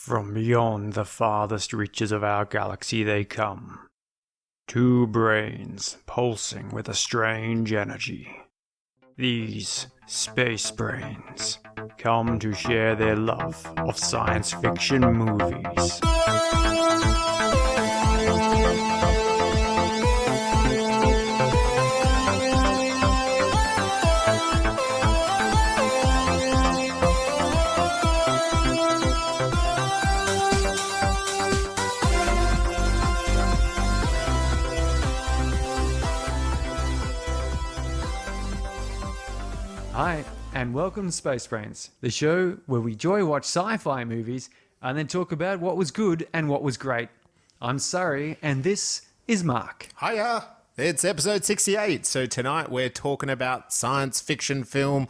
From beyond the farthest reaches of our galaxy they come. Two brains pulsing with a strange energy. These space brains come to share their love of science fiction movies. Hi, and welcome to Space Brains, the show where we joy-watch sci-fi movies and then talk about what was good and what was great. I'm Surrey, and this is Mark. Hiya! It's episode 68, so tonight we're talking about science fiction film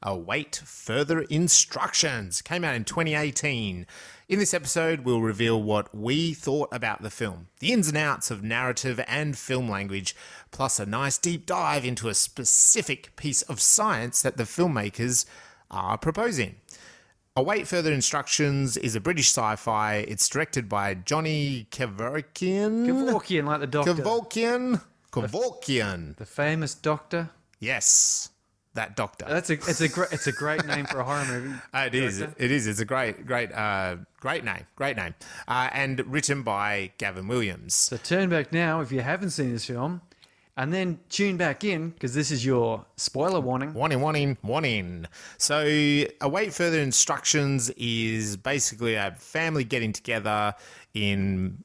Await Further Instructions. Came out in 2018. In this episode, we'll reveal what we thought about the film, the ins and outs of narrative and film language, plus a nice deep dive into a specific piece of science that the filmmakers are proposing. Await Further Instructions is a British sci-fi. It's directed by Johnny Kevorkian. Kevorkian, like the doctor. Kevorkian. The famous doctor. Yes, that doctor. It's a great name for a horror movie. It is. It's a great name. And written by Gavin Williams. So turn back now if you haven't seen this film, and then tune back in because this is your spoiler warning. Warning. So Await Further Instructions is basically a family getting together in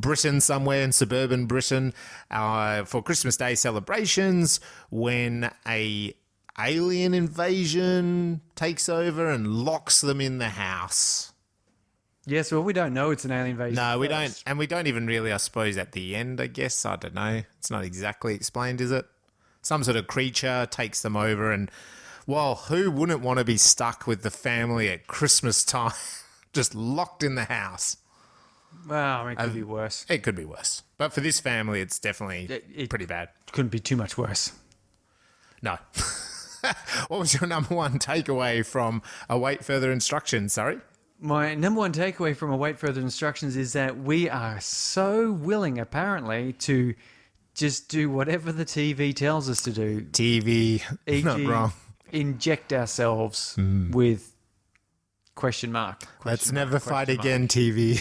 Britain somewhere, in suburban Britain, for Christmas Day celebrations when a alien invasion takes over and locks them in the house. Yes, well, we don't know it's an alien invasion. No, we don't. And we don't even really, I suppose, at the end, I guess. I don't know. It's not exactly explained, is it? Some sort of creature takes them over and, well, who wouldn't want to be stuck with the family at Christmas time, just locked in the house? Well, I mean, it could be worse. It could be worse. But for this family, it's definitely pretty bad. Couldn't be too much worse. No. What was your number one takeaway from Await Further Instructions, sorry? My number one takeaway from Await Further Instructions is that we are so willing, apparently, to just do whatever the TV tells us to do. TV, E.g., not wrong. Inject ourselves with question mark. Let's never fight again, TV.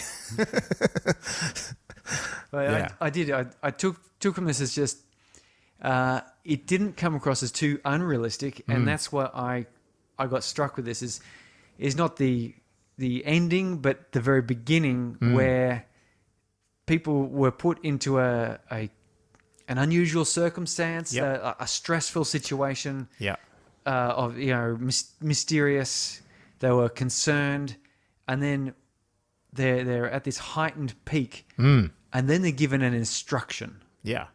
But Yeah. I took from this as just, it didn't come across as too unrealistic, and that's what I got struck with this is not the ending, but the very beginning where people were put into an unusual circumstance, Yep. a stressful situation, Yeah. of mysterious. They were concerned, and then they're at this heightened peak, and then they're given an instruction, Yeah.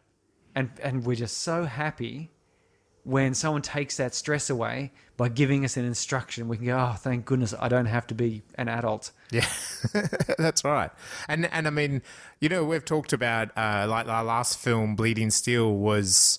and we're just so happy when someone takes that stress away by giving us an instruction. We can go, oh, thank goodness I don't have to be an adult. Yeah, that's right. And I mean, we've talked about, like our last film, Bleeding Steel, was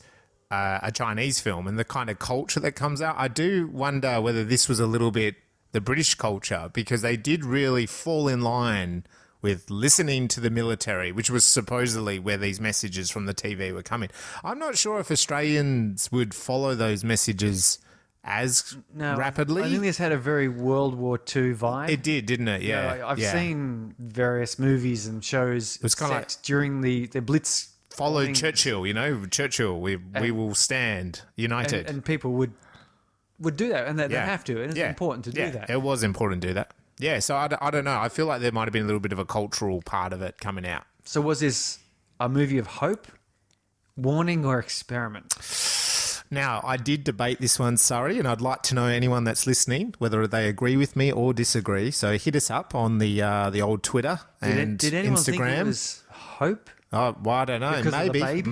a Chinese film, and the kind of culture that comes out. I do wonder whether this was a little bit the British culture, because they did really fall in line with listening to the military, which was supposedly where these messages from the TV were coming. I'm not sure if Australians would follow those messages as rapidly. I think this had a very World War II vibe. It did, didn't it? Yeah. I've seen various movies and shows. It was kinda like during the Blitz. Followed Churchill, Churchill, we will stand united. And people would do that, and they have to, and it's important to do that. It was important to do that. Yeah, so I don't know. I feel like there might have been a little bit of a cultural part of it coming out. So was this a movie of hope, warning, or experiment? Now, I did debate this one, Surrey, and I'd like to know anyone that's listening, whether they agree with me or disagree. So hit us up on the old Twitter and did anyone Instagram. think it was hope? Oh, well, I don't know. Because of the baby?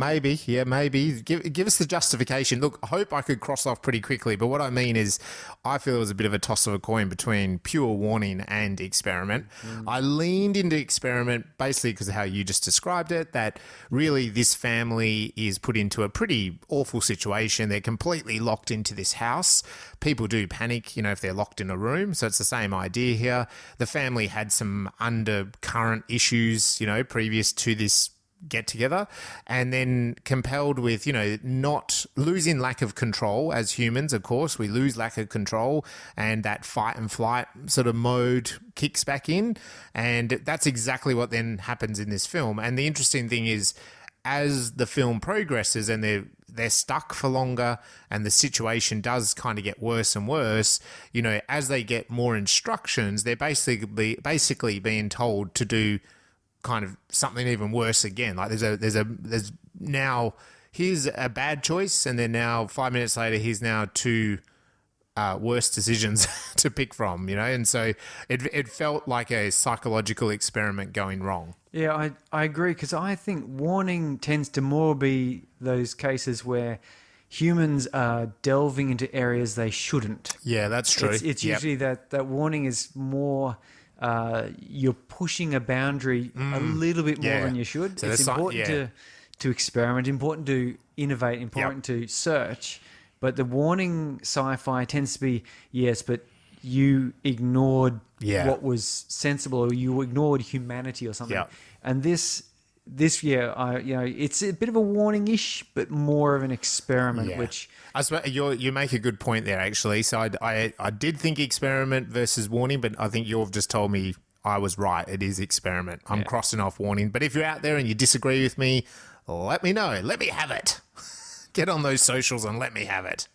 Maybe. Give us the justification. Look, I hope I could cross off pretty quickly, but what I mean is I feel it was a bit of a toss of a coin between pure warning and experiment. I leaned into experiment basically because of how you just described it, that really this family is put into a pretty awful situation. They're completely locked into this house. People do panic, if they're locked in a room. So it's the same idea here. The family had some undercurrent issues, previous to this get together, and then compelled with, not losing lack of control as humans. Of course, we lose lack of control, and that fight and flight sort of mode kicks back in. And that's exactly what then happens in this film. And the interesting thing is, as the film progresses and they're stuck for longer and the situation does kind of get worse and worse, as they get more instructions, they're basically being told to do kind of something even worse again. Like there's now, here's a bad choice, and then now 5 minutes later, here's now two worse decisions to pick from, and so it felt like a psychological experiment going wrong. Yeah, I agree, because I think warning tends to more be those cases where humans are delving into areas they shouldn't. Yeah, that's true. It's usually that warning is more you're pushing a boundary a little bit more than you should. So it's important to experiment, important to innovate, important to search. But the warning sci-fi tends to be, yes, but you ignored what was sensible, or you ignored humanity or something. And this it's a bit of a warning-ish, but more of an experiment, which... I suppose you make a good point there, actually. So I did think experiment versus warning, but I think you've just told me I was right. It is experiment. I'm crossing off warning. But if you're out there and you disagree with me, let me know. Let me have it. Get on those socials and let me have it.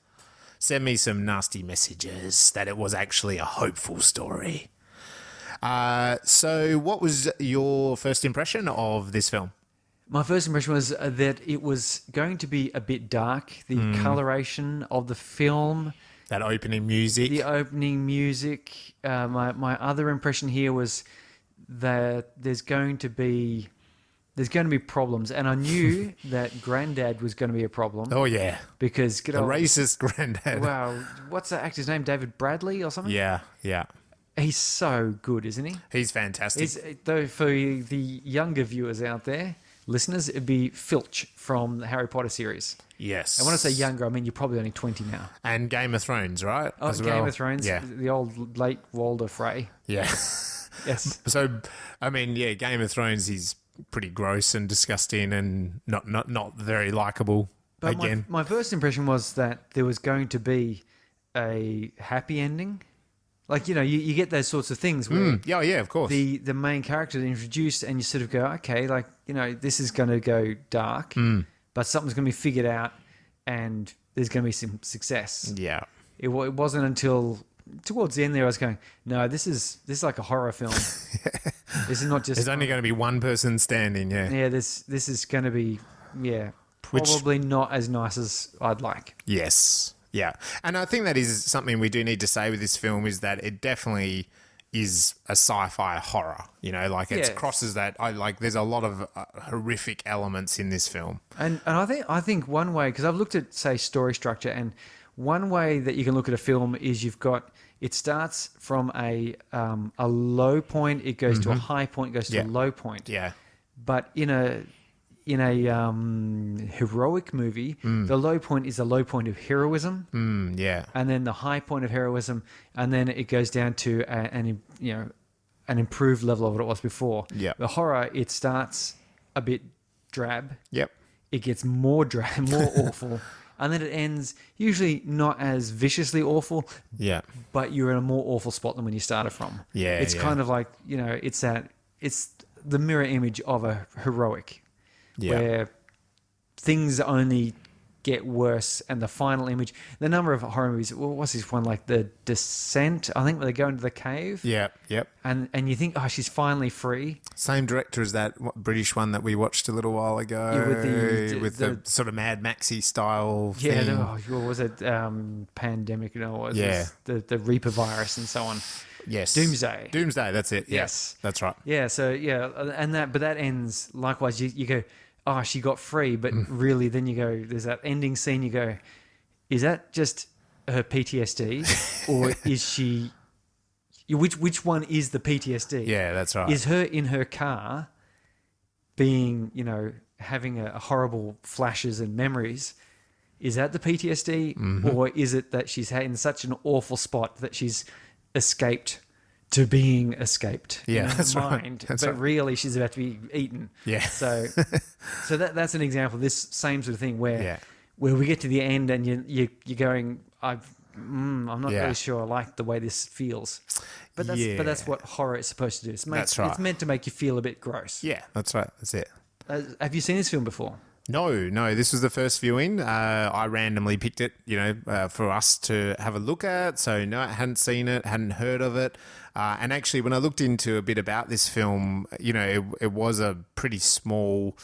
Send me some nasty messages that it was actually a hopeful story. So what was your first impression of this film? My first impression was that it was going to be a bit dark. The coloration of the film. That opening music. The opening music. My other impression here was that there's going to be problems. And I knew that Grandad was going to be a problem. Oh, yeah. Because... the racist Grandad. Wow. What's that actor's name? David Bradley or something? Yeah. He's so good, isn't he? He's fantastic. Though for the younger viewers out there, listeners, it'd be Filch from the Harry Potter series. Yes. And when I say younger, I mean you're probably only 20 now. And Game of Thrones, right? Oh, Game of Thrones. Yeah. The old late Walder Frey. Yeah. Yes. So, I mean, Game of Thrones, he's pretty gross and disgusting and not very likable. But again. My first impression was that there was going to be a happy ending. Like, you get those sorts of things where of course. The main character is introduced and you sort of go, okay, like, this is going to go dark, but something's going to be figured out and there's going to be some success. Yeah. It wasn't until towards the end there I was going, no, this is like a horror film. This is not just... There's only going to be one person standing, Yeah, this is going to be, probably not as nice as I'd like. Yes. Yeah. And I think that is something we do need to say with this film, is that it definitely is a sci-fi horror, it crosses that. There's a lot of horrific elements in this film. And I think one way, because I've looked at, say, story structure, and one way that you can look at a film is it starts from a low point, it goes to a high point, goes to a low point. Yeah. But in a heroic movie, the low point is the low point of heroism. And then the high point of heroism, and then it goes down to an improved level of what it was before. Yeah. The horror, it starts a bit drab. Yep. It gets more drab, more awful. And then it ends usually not as viciously awful. Yeah. But you're in a more awful spot than when you started from. Yeah. It's kind of like, it's the mirror image of a heroic. Yeah. Where things only get worse, and the final image, the number of horror movies, what's this one, like The Descent, I think, where they go into the cave. Yeah, yep. And you think, oh, she's finally free. Same director as that British one that we watched a little while ago. Yeah, with the sort of Mad Maxi style thing. Yeah, what was it? Pandemic, it was the Reaper virus and so on. Yes. Doomsday. Doomsday, that's it. Yes. That's right. Yeah, so but that ends likewise. You go, oh, she got free, but really, then you go, there's that ending scene. You go, is that just her PTSD, or is she? Which one is the PTSD? Yeah, that's right. Is her in her car, being having a horrible flashes and memories? Is that the PTSD, or is it that she's in such an awful spot that she's escaped to being escaped? Yeah, in her that's right. mind, That's but right. really she's about to be eaten. Yeah. So that's an example of this same sort of thing where Yeah. we get to the end and you're going, I'm not Yeah. really sure I like the way this feels. But that's what horror is supposed to do. That's right. It's meant to make you feel a bit gross. Yeah, that's right. That's it. Have you seen this film before? No, this was the first viewing. I randomly picked it, for us to have a look at. So no, I hadn't seen it, hadn't heard of it. And actually, when I looked into a bit about this film, it was a pretty small.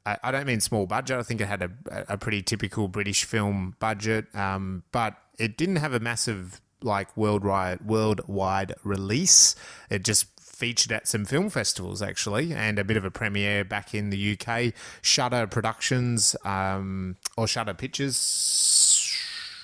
I don't mean small budget. I think it had a pretty typical British film budget, but it didn't have a massive worldwide release. It just featured at some film festivals actually, and a bit of a premiere back in the UK. Shutter Productions, or Shutter Pictures.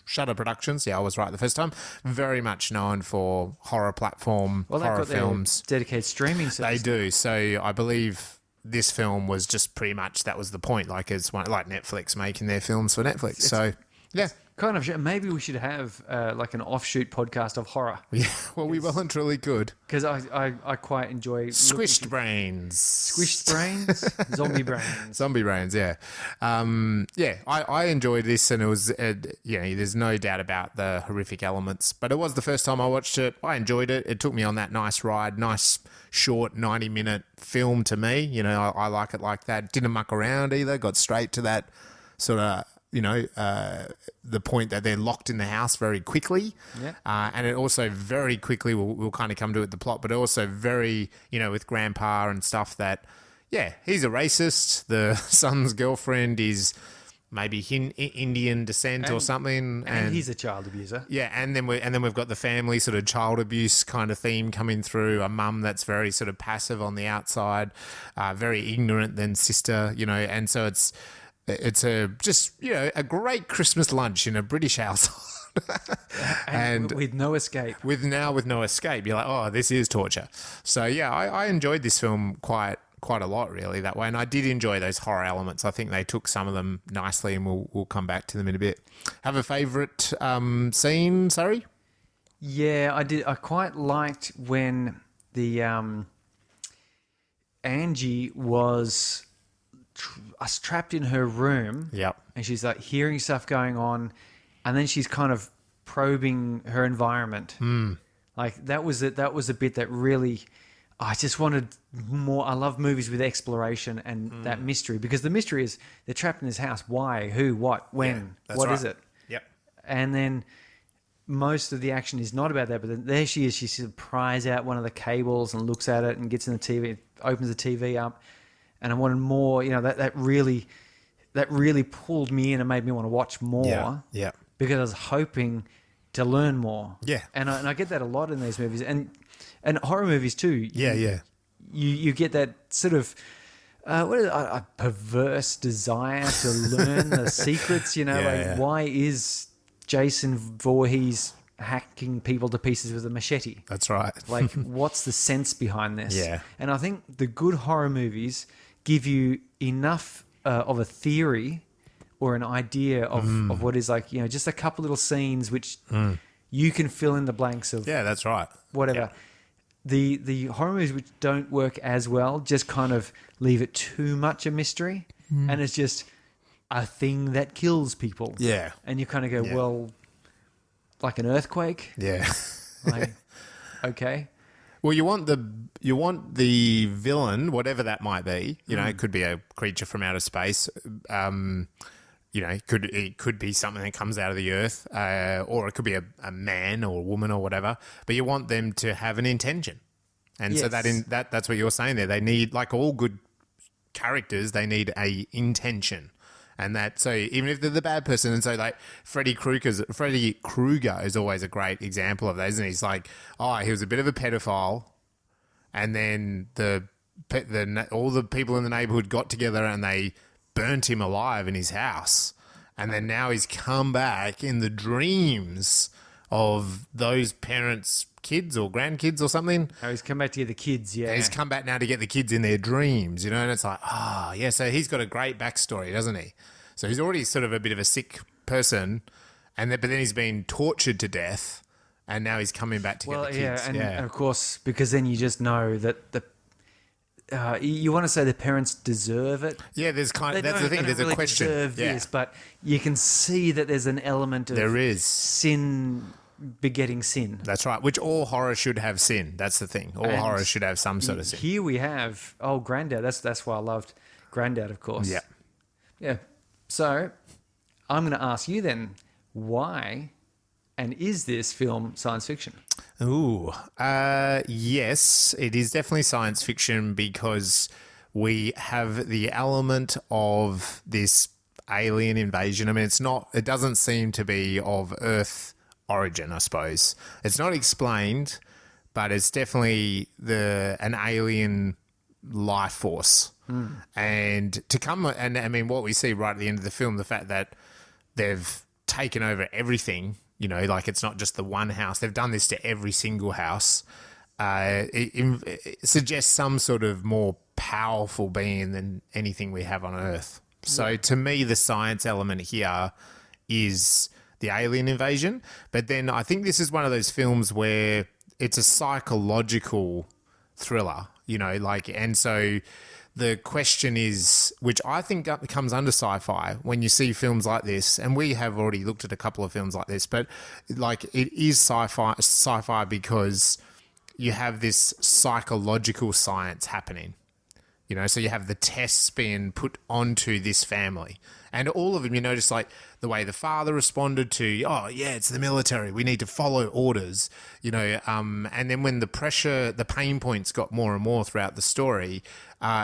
Shutter Productions, yeah, I was right the first time. Very much known for horror platform, horror films. Dedicated streaming They service. do. So I believe this film was just pretty much, that was the point. Like it's like Netflix making their films for Netflix. So yeah. Kind of. Maybe we should have like an offshoot podcast of horror. Yeah, well, we well and truly could. Because I quite enjoy Squished brains. Squished brains, zombie brains. Zombie brains, yeah. I enjoyed this, and it was, there's no doubt about the horrific elements, but it was the first time I watched it. I enjoyed it. It took me on that nice ride, nice short 90-minute film to me. I like it like that. Didn't muck around either, got straight to that sort of, the point that they're locked in the house very quickly. Yeah. And it also very quickly, we'll kind of come to it, the plot, but also very, with grandpa and stuff that, yeah, he's a racist. The son's girlfriend is maybe Indian descent or something. And he's a child abuser. Yeah, and then we've got the family sort of child abuse kind of theme coming through. A mum that's very sort of passive on the outside, very ignorant than sister, and so it's a great Christmas lunch in a British household. and with no escape. With no escape. You're like, oh, this is torture. So yeah, I enjoyed this film quite a lot, really, that way. And I did enjoy those horror elements. I think they took some of them nicely, and we'll come back to them in a bit. Have a favourite scene, Surrey? Yeah, I did. I quite liked when the Annji was trapped in her room. Yep. And she's like hearing stuff going on, and then she's kind of probing her environment. Like that was it. That was a bit that really, I just wanted more. I love movies with exploration and that mystery, because the mystery is they're trapped in this house. Why? Who? What? When? Yeah, what right. is it? Yep. And then most of the action is not about that, but then there she is. She sort of pries out one of the cables and looks at it and gets in the TV, opens the TV up, and I wanted more. That really pulled me in and made me want to watch more. Yeah. Because I was hoping to learn more. Yeah. And I get that a lot in these movies and horror movies too. Yeah. You get that sort of a perverse desire to learn the secrets. Why is Jason Voorhees hacking people to pieces with a machete? That's right. Like, what's the sense behind this? Yeah. And I think the good horror movies give you enough of a theory or an idea of what is like, just a couple little scenes which you can fill in the blanks of. Yeah, that's right. Whatever. Yeah. The horror movies which don't work as well just kind of leave it too much a mystery, and it's just a thing that kills people. Yeah. And you kind of go, well, like an earthquake? Yeah. Like, okay. Well, you want the villain, whatever that might be. It could be a creature from outer space. It could be something that comes out of the earth, or it could be a man or a woman or whatever. But you want them to have an intention, and so that's what you're saying there. They need, like all good characters, they need a intention, And that, so even if they're the bad person, and so like Freddy Krueger is always a great example of that, isn't he? He's like, oh, he was a bit of a pedophile, and then all the people in the neighborhood got together and they burnt him alive in his house. And then now he's come back in the dreams of those parents' kids or grandkids or something. Oh, he's come back to get the kids, yeah. And he's come back now to get the kids in their dreams, and it's like, yeah, so he's got a great backstory, doesn't he? So he's already sort of a bit of a sick person, but then he's been tortured to death, and now he's coming back to get the kids. And of course, because then you just know that you want to say the parents deserve it. Yeah, that's the thing. There's a question. Deserve this, but you can see that there's an element of sin begetting sin. That's right. Which all horror should have sin. That's the thing. All horror should have some sort of sin. Here we have Grandad. That's why I loved Grandad, of course. Yeah. Yeah. So I'm going to ask you then, why and is this film science fiction? Ooh, yes, it is definitely science fiction because we have the element of this alien invasion. I mean, it doesn't seem to be of Earth origin, I suppose. It's not explained, but it's definitely an alien life force. And to come, and I mean, what we see right at the end of the film, the fact that they've taken over everything, like it's not just the one house. They've done this to every single house. It suggests some sort of more powerful being than anything we have on Earth. So to me, the science element here is the alien invasion. But then I think this is one of those films where it's a psychological thriller, and so the question is, which I think comes under sci-fi when you see films like this, and we have already looked at a couple of films like this, but like it is sci-fi because you have this psychological science happening. So you have the tests being put onto this family. And all of them, you notice like the way the father responded to, oh, yeah, it's the military. We need to follow orders, and then when the pain points got more and more throughout the story,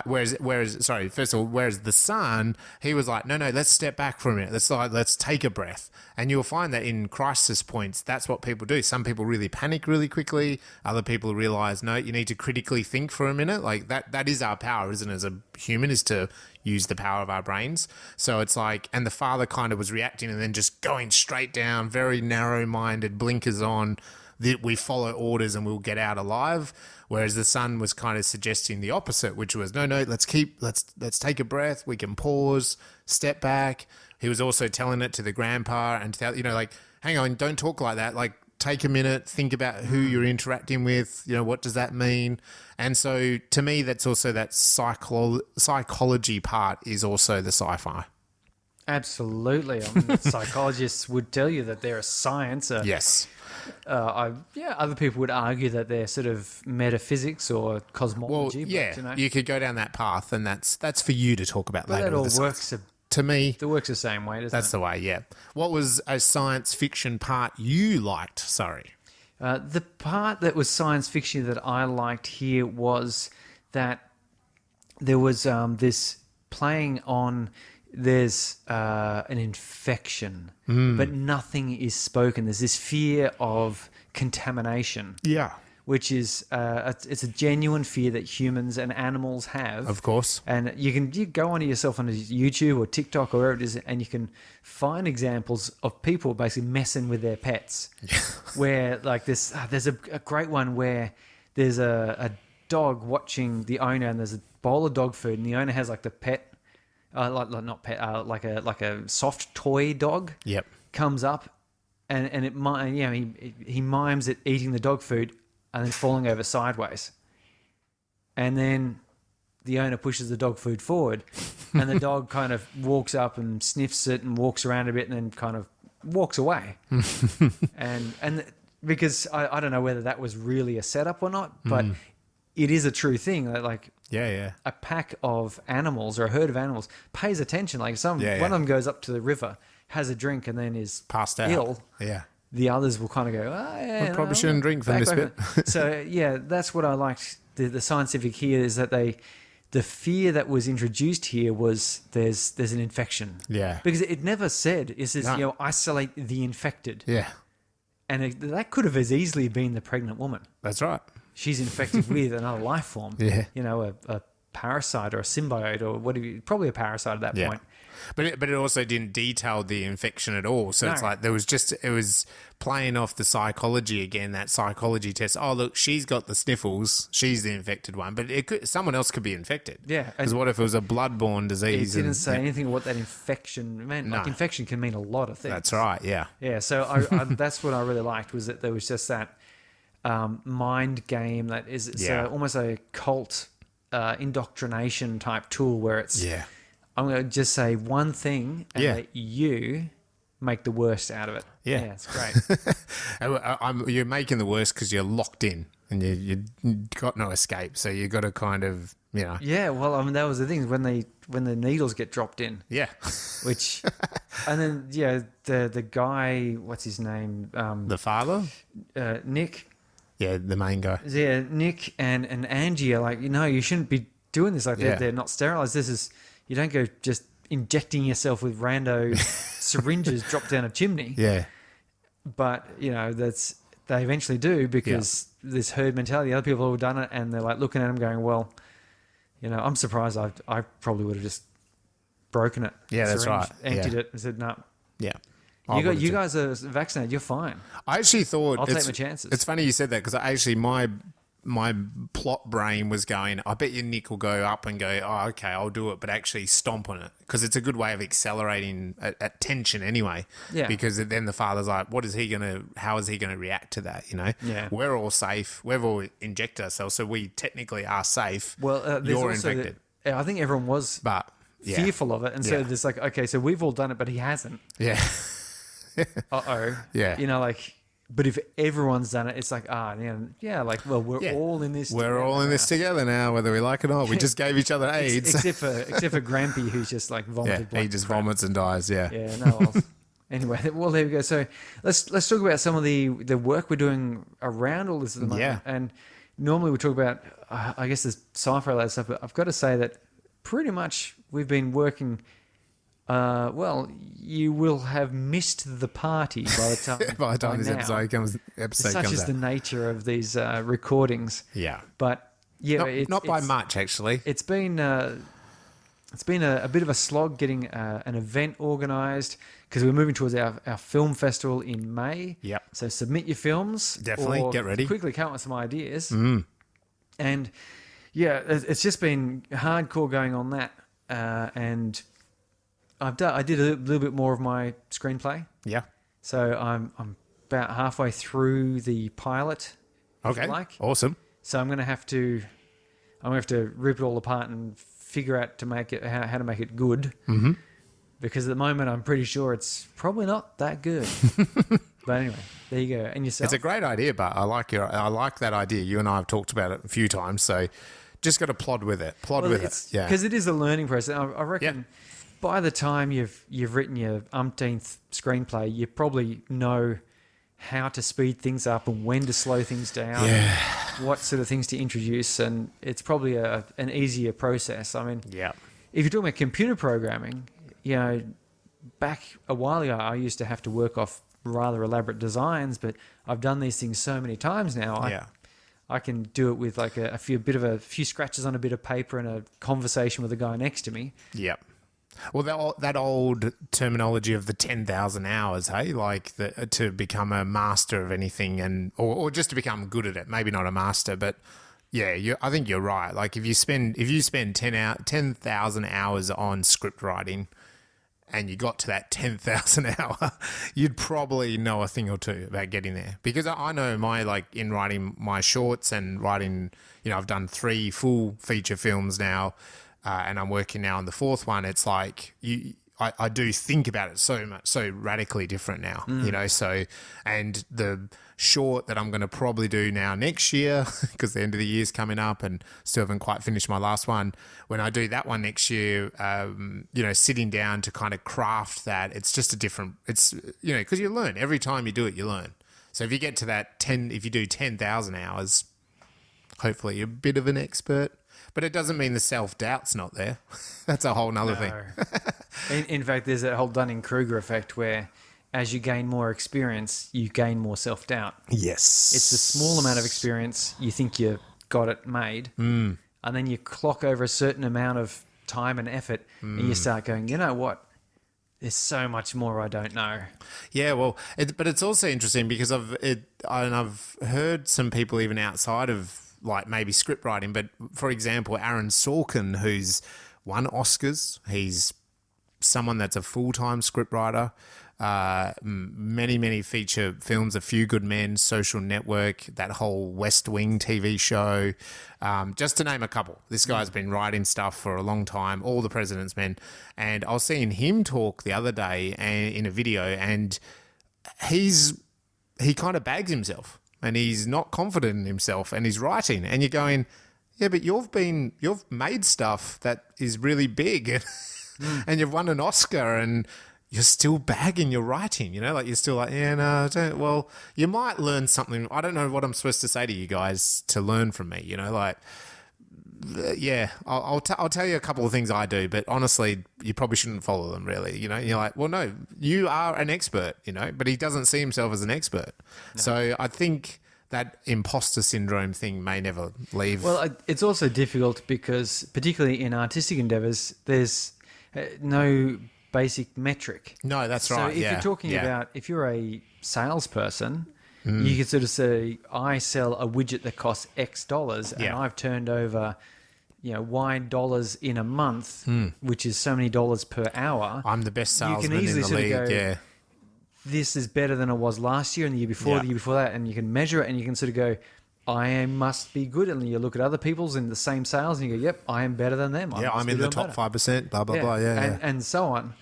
whereas the son, he was like, no, let's step back from it. Let's take a breath. And you'll find that in crisis points, that's what people do. Some people really panic really quickly. Other people realize, no, you need to critically think for a minute. Like that is our power, isn't it, as a human, is to use the power of our brains. So it's like, and the father kind of was reacting and then just going straight down, very narrow-minded, blinkers on, that we follow orders and we'll get out alive. Whereas the son was kind of suggesting the opposite, which was, no, let's take a breath. We can pause, step back. He was also telling it to the grandpa and like, hang on, don't talk like that. Like, take a minute, think about who you're interacting with. What does that mean? And so to me, that's also that psychology part is also the sci-fi. Absolutely. I mean, psychologists would tell you that they're a science. Yes. Other people would argue that they're sort of metaphysics or cosmology. Well, but, you could go down that path, and that's for you to talk about later. That all works. To me, it works the same way, doesn't it? That's the way, yeah. What was a science fiction part you liked? Sorry. The part that was science fiction that I liked here was that there was this playing on, there's an infection, but nothing is spoken. There's this fear of contamination. Yeah. Which is it's a genuine fear that humans and animals have. Of course. And you go onto yourself on YouTube or TikTok or wherever it is, and you can find examples of people basically messing with their pets. Where like this, there's a great one where there's a dog watching the owner, and there's a bowl of dog food, and the owner has like the pet, like a soft toy dog. Yep. Comes up, and he mimes it eating the dog food, and then falling over sideways. And then the owner pushes the dog food forward, and the dog kind of walks up and sniffs it and walks around a bit and then kind of walks away. and because I don't know whether that was really a setup or not, but it is a true thing that like a pack of animals or a herd of animals pays attention. Like one of them goes up to the river, has a drink, and then is passed out. Ill. Yeah. The others will kind of go, we probably shouldn't drink from this bit. So, that's what I liked. The scientific here is that they the fear that was introduced here was there's an infection. Yeah. Because it never said, it says, No. isolate the infected. Yeah. And that could have as easily been the pregnant woman. That's right. She's infected with another life form. Yeah. A parasite or a symbiote or probably a parasite at that Yeah. point. But it also didn't detail the infection at all. So it's No. like it was playing off the psychology again, that psychology test. Oh, look, she's got the sniffles. She's the infected one. But someone else could be infected. Yeah. Because what if it was a bloodborne disease? It didn't say anything what that infection meant. No. Like infection can mean a lot of things. That's right, yeah. Yeah, so I that's what I really liked was that there was just that mind game that is almost a cult indoctrination type tool where it's Yeah. I'm going to just say one thing and let you make the worst out of it. Yeah. It's great. You're making the worst because you're locked in and you got no escape. So you got to kind of, Yeah, well, I mean, that was the thing when the needles get dropped in. Yeah. Which, and then, the guy, what's his name? The father? Nick. Yeah, the main guy. Yeah, Nick and Annji are like, you shouldn't be doing this. Like, they're not sterilized. You don't go just injecting yourself with rando syringes dropped down a chimney. Yeah. But, they eventually do because this herd mentality, other people have done it and they're like looking at them going, well, I'm surprised I probably would have just broken it. Yeah, that's right. Emptied it and said, no. Yeah. You guys are vaccinated. You're fine. I actually thought... I'll take my chances. It's funny you said that because my plot brain was going, I bet you Nick will go up and go, oh, okay, I'll do it, but actually stomp on it because it's a good way of accelerating at tension anyway. Yeah. Because then the father's like, how is he going to react to that, Yeah. We're all safe. We've all injected ourselves, so we technically are safe. Well, there's you're also infected. I think everyone was fearful of it. And so there's like, okay, so we've all done it, but he hasn't. Yeah. Uh-oh. Yeah. But if everyone's done it, it's like, we're all in this We're all in this together now, whether we like it or not. We just gave each other AIDS. Except for Grampy, who's just like vomited blood. He just vomits and dies, yeah. Yeah, no. Well, anyway, well, there we go. So let's talk about some of the work we're doing around all this at the moment. Yeah. And normally we talk about, I guess, the sci-fi related stuff, but I've got to say that pretty much we've been working... you will have missed the party by the time this episode comes Such is out. the nature of these recordings. Yeah. But not by much actually. It's been a bit of a slog getting an event organised because we're moving towards our film festival in May. Yep. So submit your films. Definitely, or get ready. Quickly come up with some ideas. And it's just been hardcore going on that. And I did a little bit more of my screenplay. Yeah. So I'm about halfway through the pilot. if you like. Awesome. So I'm gonna have to rip it all apart and figure out to make it how to make it good. Mm-hmm. Because at the moment I'm pretty sure it's probably not that good. But anyway, there you go. And yourself? It's a great idea, but I like that idea. You and I have talked about it a few times, so just got to plod with it. Yeah. Because it is a learning process. I reckon by the time you've written your umpteenth screenplay, you probably know how to speed things up and when to slow things down, and what sort of things to introduce, and it's probably an easier process. I mean, if you're talking about computer programming, back a while ago, I used to have to work off rather elaborate designs, but I've done these things so many times now. I can do it with like a few scratches on a bit of paper and a conversation with the guy next to me. Yep. Well, that old terminology of the 10,000 hours, hey, like to become a master of anything, or just to become good at it. Maybe not a master, but I think you're right. Like if you spend 10,000 hours on script writing, and you got to that 10,000 hour, you'd probably know a thing or two about getting there. Because I know in writing my shorts and writing, I've done 3 full feature films now. And I'm working now on the 4th one. It's like I do think about it so radically different now, So, and the short that I'm going to probably do now next year, because the end of the year's coming up, and still haven't quite finished my last one. When I do that one next year, sitting down to kind of craft that, it's just a different. It's because you learn every time you do it, you learn. So if you get to that if you do 10,000 hours. hopefully a bit of an expert. But it doesn't mean the self-doubt's not there. That's a whole nother thing. In fact, there's that whole Dunning-Kruger effect where as you gain more experience, you gain more self-doubt. Yes. It's the small amount of experience you think you got it made, and then you clock over a certain amount of time and effort, and you start going, you know what? There's so much more I don't know. Yeah, well, but it's also interesting because I've heard some people even outside of like maybe script writing, but for example, Aaron Sorkin, who's won Oscars, he's someone that's a full-time scriptwriter, many feature films, A Few Good Men, Social Network, that whole West Wing TV show, just to name a couple. This guy's been writing stuff for a long time, All the President's Men, and I was seeing him talk the other day in a video, and he kind of bags himself, and he's not confident in himself, and he's writing, and you're going, yeah, but you've made stuff that is really big, and you've won an Oscar, and you're still bagging your writing, you know, like you're still like, yeah, no, don't. Well, you might learn something. I don't know what I'm supposed to say to you guys to learn from me, you know, like, yeah, I'll tell you a couple of things I do, but honestly, you probably shouldn't follow them really, you know. You're like, well, no, you are an expert, you know, but he doesn't see himself as an expert. No. So I think that imposter syndrome thing may never leave. Well, it's also difficult because particularly in artistic endeavors, there's no basic metric. No, that's right. So if you're talking about, if you're a salesperson, you could sort of say, I sell a widget that costs X dollars and I've turned over, you know, Y dollars in a month, which is so many dollars per hour. I'm the best salesman you can easily in the league. Go, this is better than it was last year and the year before, the year before that, and you can measure it and you can sort of go, I must be good. And you look at other people's in the same sales and you go, yep, I am better than them. I'm in the top 5%, blah, blah, blah. And so on.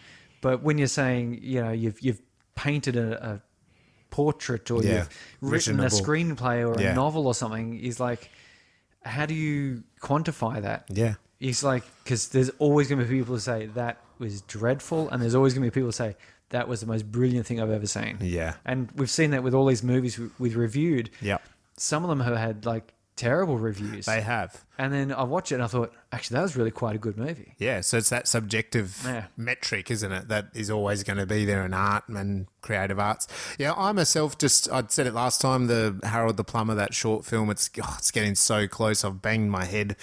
But when you're saying, you know, you've painted a portrait or you've written a screenplay or a novel or something, is like, how do you quantify that? Yeah. It's like, because there's always going to be people who say that was dreadful, and there's always going to be people who say that was the most brilliant thing I've ever seen. Yeah. And we've seen that with all these movies we've reviewed. Yeah. Some of them have had like terrible reviews. They have. And then I watched it and I thought, actually, that was really quite a good movie. Yeah, so it's that subjective metric, isn't it, that is always going to be there in art and creative arts. Yeah, I myself I'd said it last time, the Harold the Plumber, that short film, it's getting so close. I've banged my head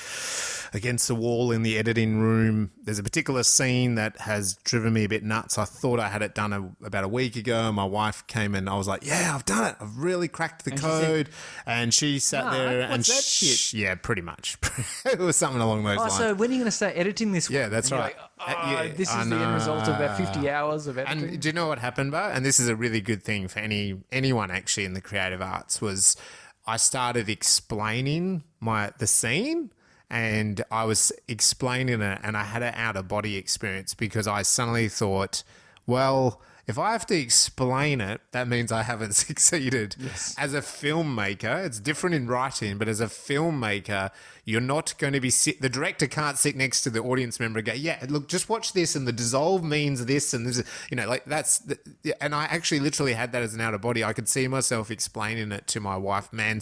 against the wall in the editing room. There's a particular scene that has driven me a bit nuts. I thought I had it done about a week ago. My wife came and I was like, yeah, I've done it. I've really cracked the code. And she sat there and what's that shit? Yeah, pretty much. It was something along those lines. So when are you going to start editing this one? Yeah, that's right. Like, this is the end result of about 50 hours of editing. And do you know what happened, Bo? And this is a really good thing for anyone actually in the creative arts, was I started explaining the scene, and I was explaining it, and I had an out-of-body experience because I suddenly thought, well, if I have to explain it, that means I haven't succeeded. Yes. As a filmmaker, it's different in writing, but as a filmmaker, you're not going to be the director can't sit next to the audience member and go, yeah, look, just watch this, and the dissolve means this, and this, you know, like and I actually literally had that as an out of body. I could see myself explaining it to my wife, man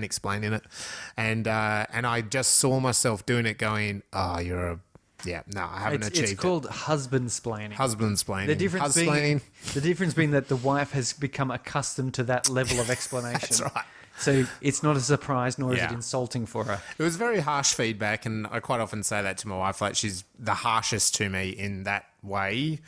explaining it, and I just saw myself doing it, going, oh, I haven't achieved it. It's called husband-splaining. Husband-splaining. The difference being that the wife has become accustomed to that level of explanation. That's right. So it's not a surprise, nor is it insulting for her. It was very harsh feedback, and I quite often say that to my wife. Like, she's the harshest to me in that way,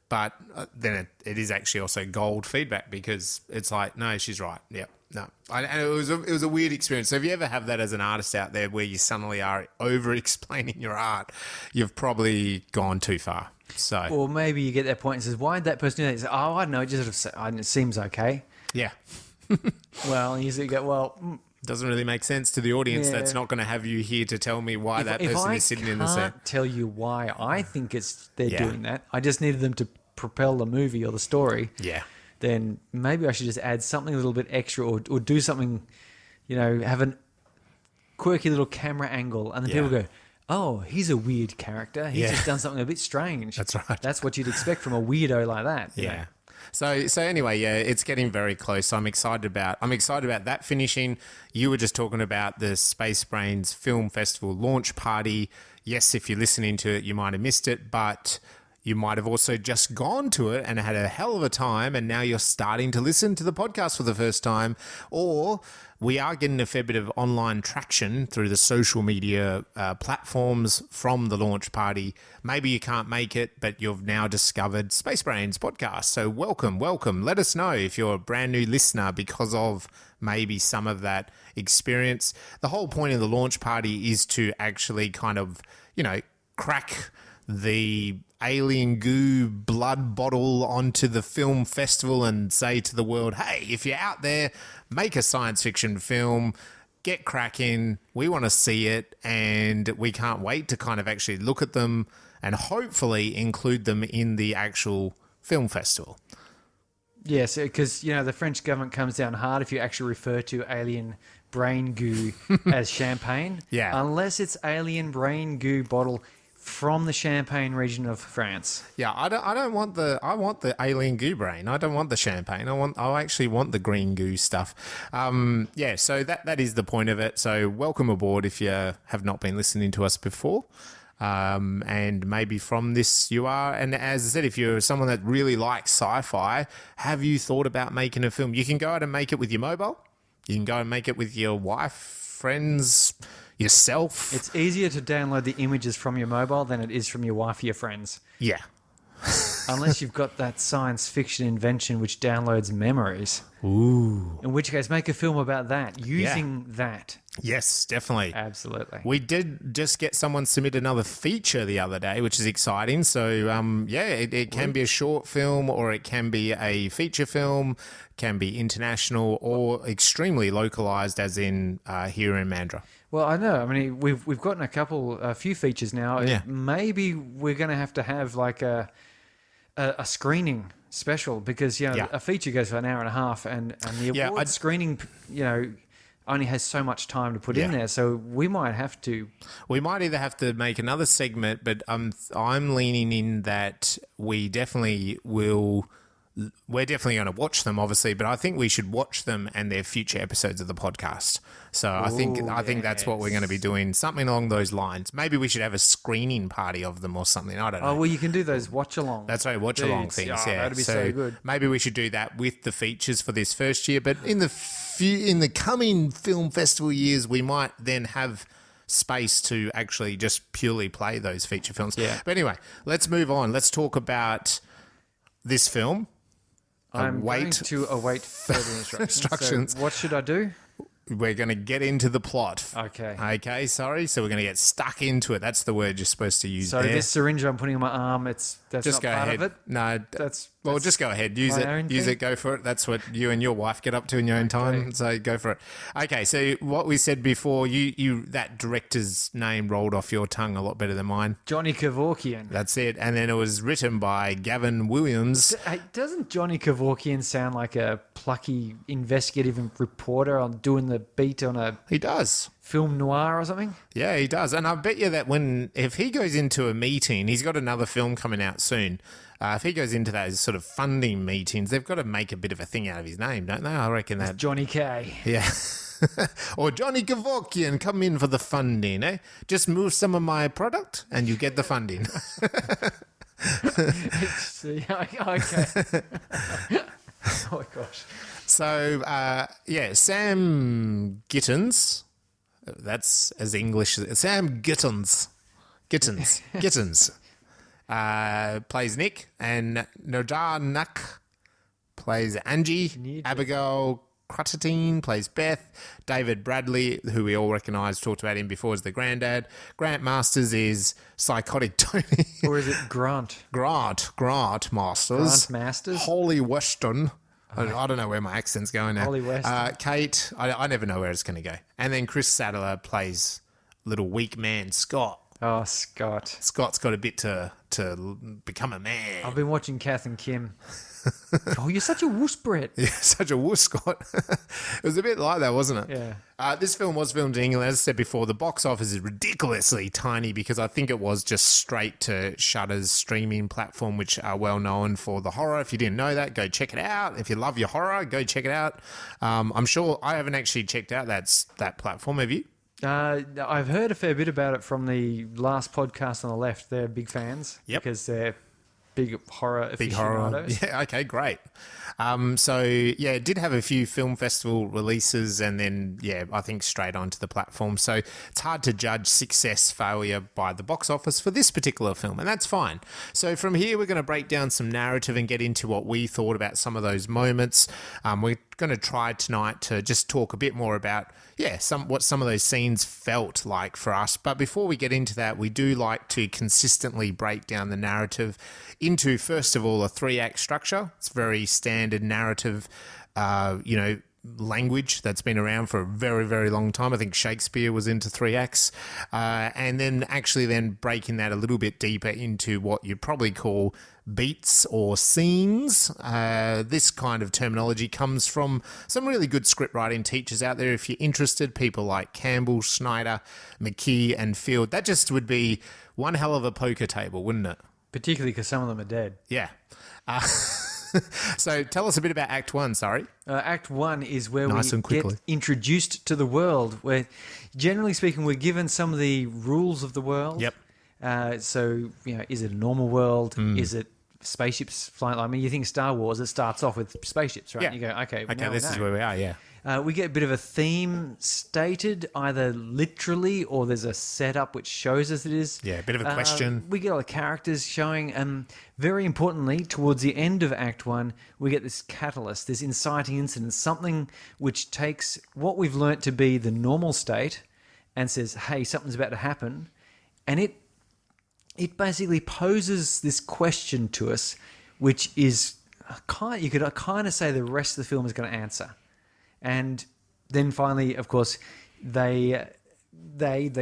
but then it is actually also gold feedback, because it's like, no, she's right. Yeah. No, and it was a weird experience. So if you ever have that as an artist out there, where you suddenly are over-explaining your art, you've probably gone too far. So, or maybe you get that point and says, "Why did that person do that?" You say, "Oh, I don't know. It just sort of, it seems okay." Yeah. Well, and you sort of go, "Well, doesn't really make sense to the audience. That's not going to have you here to tell me why that person is sitting in the set." I can't tell you why I think they're doing that. I just needed them to propel the movie or the story. Yeah. Then maybe I should just add something a little bit extra, or do something, you know, have a quirky little camera angle, and then people go, oh, he's a weird character. He's just done something a bit strange. That's right. That's what you'd expect from a weirdo like that. Yeah. So anyway, yeah, it's getting very close. I'm excited about that finishing. You were just talking about the Spacebrains Film Festival launch party. Yes, if you're listening to it, you might have missed it, but you might have also just gone to it and had a hell of a time, and now you're starting to listen to the podcast for the first time. Or we are getting a fair bit of online traction through the social media platforms from the launch party. Maybe you can't make it, but you've now discovered Spacebrains podcast. So welcome. Let us know if you're a brand new listener because of maybe some of that experience. The whole point of the launch party is to actually kind of, crack the alien goo blood bottle onto the film festival and say to the world, hey, if you're out there, make a science fiction film, get cracking, we want to see it, and we can't wait to kind of actually look at them and hopefully include them in the actual film festival. Yes, because, the French government comes down hard if you actually refer to alien brain goo as champagne. Yeah. Unless it's alien brain goo bottle from the Champagne region of France. Yeah, I want the alien goo brain. I don't want the champagne. I actually want the green goo stuff. So that is the point of it. So welcome aboard if you have not been listening to us before. And maybe from this you are. And as I said, if you're someone that really likes sci-fi, have you thought about making a film? You can go out and make it with your mobile. You can go and make it with your wife, friends, yourself. It's easier to download the images from your mobile than it is from your wife or your friends. Yeah. Unless you've got that science fiction invention which downloads memories. Ooh. In which case, make a film about that, using that. Yes, definitely. Absolutely. We did just get someone submit another feature the other day, which is exciting. So, it can be a short film or it can be a feature film, can be international or extremely localized, as in here in Mandurah. Well, I know. I mean, we've gotten a few features now. Yeah. Maybe we're going to have like a screening special because a feature goes for an hour and a half, and the award screening only has so much time to put in there. So we might have to. We might either have to make another segment, but I'm leaning in that we definitely will. We're definitely going to watch them, obviously, but I think we should watch them and their future episodes of the podcast. So I think that's what we're going to be doing, something along those lines. Maybe we should have a screening party of them or something. I don't know. Oh, well, you can do those watch-along. That's right, watch-along things. Yeah, that'd be so good. Maybe we should do that with the features for this first year. But in the coming film festival years, we might then have space to actually just purely play those feature films. Yeah. But anyway, let's move on. Let's talk about this film. I'm going to await further instructions. So what should I do? We're going to get into the plot. Okay. Okay, sorry. So we're going to get stuck into it. That's the word you're supposed to use there. So this syringe I'm putting on my arm, that's just not part of it? No. Just go ahead. Use it. Go for it. That's what you and your wife get up to in your own time. So go for it. Okay, so what we said before, you that director's name rolled off your tongue a lot better than mine. Johnny Kevorkian. That's it. And then it was written by Gavin Williams. Hey, doesn't Johnny Kevorkian sound like a plucky investigative reporter on doing the beat on a... He does. Film noir or something? Yeah, he does. And I bet you that if he goes into a meeting, he's got another film coming out soon. If he goes into those sort of funding meetings, they've got to make a bit of a thing out of his name, don't they? I reckon that. It's Johnny K. Yeah. Or Johnny Kevorkian, come in for the funding, eh? Just move some of my product and you get the funding. Okay. Oh my gosh. So, Sam Gittins. That's as English as Sam Gittins. Gittins. Plays Nick, and Neerja Naik plays Annji. Abigail Cruttertine plays Beth. David Bradley, who we all recognise, talked about him before, is the granddad. Grant Masters is psychotic Tony. Or is it Grant? Grant Masters. Grant Masters? Holly Weston. I don't know where my accent's going now. Holly Weston. Kate, I never know where it's going to go. And then Chris Sadler plays little weak man Scott. Oh, Scott. Scott's got a bit to become a man. I've been watching Kath and Kim. Oh, you're such a wuss, Brett. Yeah, such a wuss, Scott. It was a bit like that, wasn't it? Yeah. This film was filmed in England. As I said before, the box office is ridiculously tiny because I think it was just straight to Shudder's streaming platform, which are well known for the horror. If you didn't know that, go check it out. If you love your horror, go check it out. I'm sure I haven't actually checked out that platform. Have you? I've heard a fair bit about it from the last podcast on the left. They're big fans because they're big horror aficionados. Yeah, okay, great. So, yeah, it did have a few film festival releases and then, I think straight onto the platform. So it's hard to judge success, failure by the box office for this particular film, and that's fine. So from here, we're going to break down some narrative and get into what we thought about some of those moments. We're going to try tonight to just talk a bit more about what some of those scenes felt like for us. But before we get into that, we do like to consistently break down the narrative into, first of all, a 3-act structure. It's very standard narrative, language that's been around for a very, very long time. I think Shakespeare was into 3 acts. And then breaking that a little bit deeper into what you'd probably call beats or scenes. This kind of terminology comes from some really good script writing teachers out there. If you're interested, people like Campbell, Schneider, McKee and Field. That just would be one hell of a poker table, wouldn't it? Particularly because some of them are dead. Yeah. So tell us a bit about Act 1, sorry. Act 1 is where Nice we and quickly. get introduced to the world, where, generally speaking, we're given some of the rules of the world. Yep. So, is it a normal world? Is it spaceships flying? I mean, you think Star Wars, it starts off with spaceships, right? Yeah. You go, okay, This is where we are, yeah. We get a bit of a theme stated, either literally or there's a setup which shows us it is. Yeah, a bit of a question. We get all the characters showing, and very importantly, towards the end of Act 1, we get this catalyst, this inciting incident, something which takes what we've learnt to be the normal state and says, hey, something's about to happen. And it basically poses this question to us, which is, you could kind of say the rest of the film is going to answer. And then finally, of course, the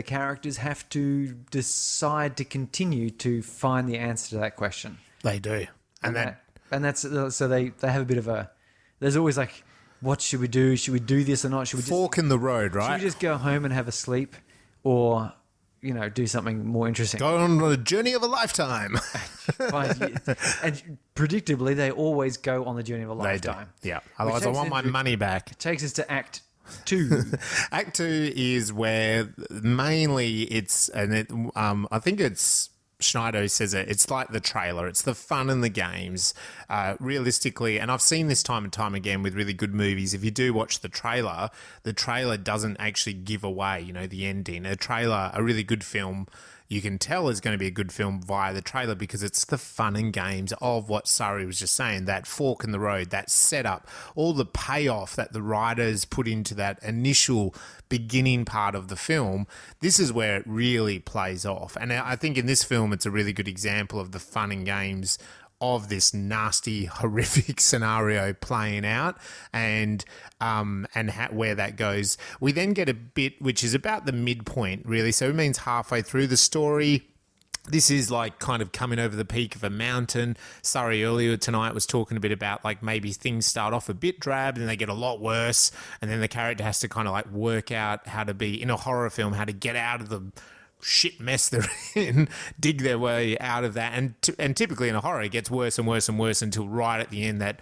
characters have to decide to continue to find the answer to that question. They do. And that's so they have a bit of a, there's always like, what should we do? Should we do this or not? Should we fork in the road, right? Should we just go home and have a sleep, or do something more interesting? Go on a journey of a lifetime. And predictably, they always go on the journey of a lifetime. They do. Yeah. Otherwise, I want my money back. It takes us to Act 2. Act 2 is where mainly it's, I think it's Schneider says it's like the trailer. It's the fun and the games. Realistically, and I've seen this time and time again with really good movies, if you do watch the trailer doesn't actually give away, the ending. A really good film, you can tell is going to be a good film via the trailer because it's the fun and games of what Surrey was just saying, that fork in the road, that setup, all the payoff that the writers put into that initial beginning part of the film. This is where it really plays off. And I think in this film, it's a really good example of the fun and games of this nasty, horrific scenario playing out and where that goes. We then get a bit which is about the midpoint, really. So it means halfway through the story. This is like kind of coming over the peak of a mountain. Surrey earlier tonight was talking a bit about like maybe things start off a bit drab and they get a lot worse. And then the character has to kind of like work out how to be, in a horror film, how to get out of the shit mess they're in, dig their way out of that. And typically in a horror, it gets worse and worse and worse until right at the end that,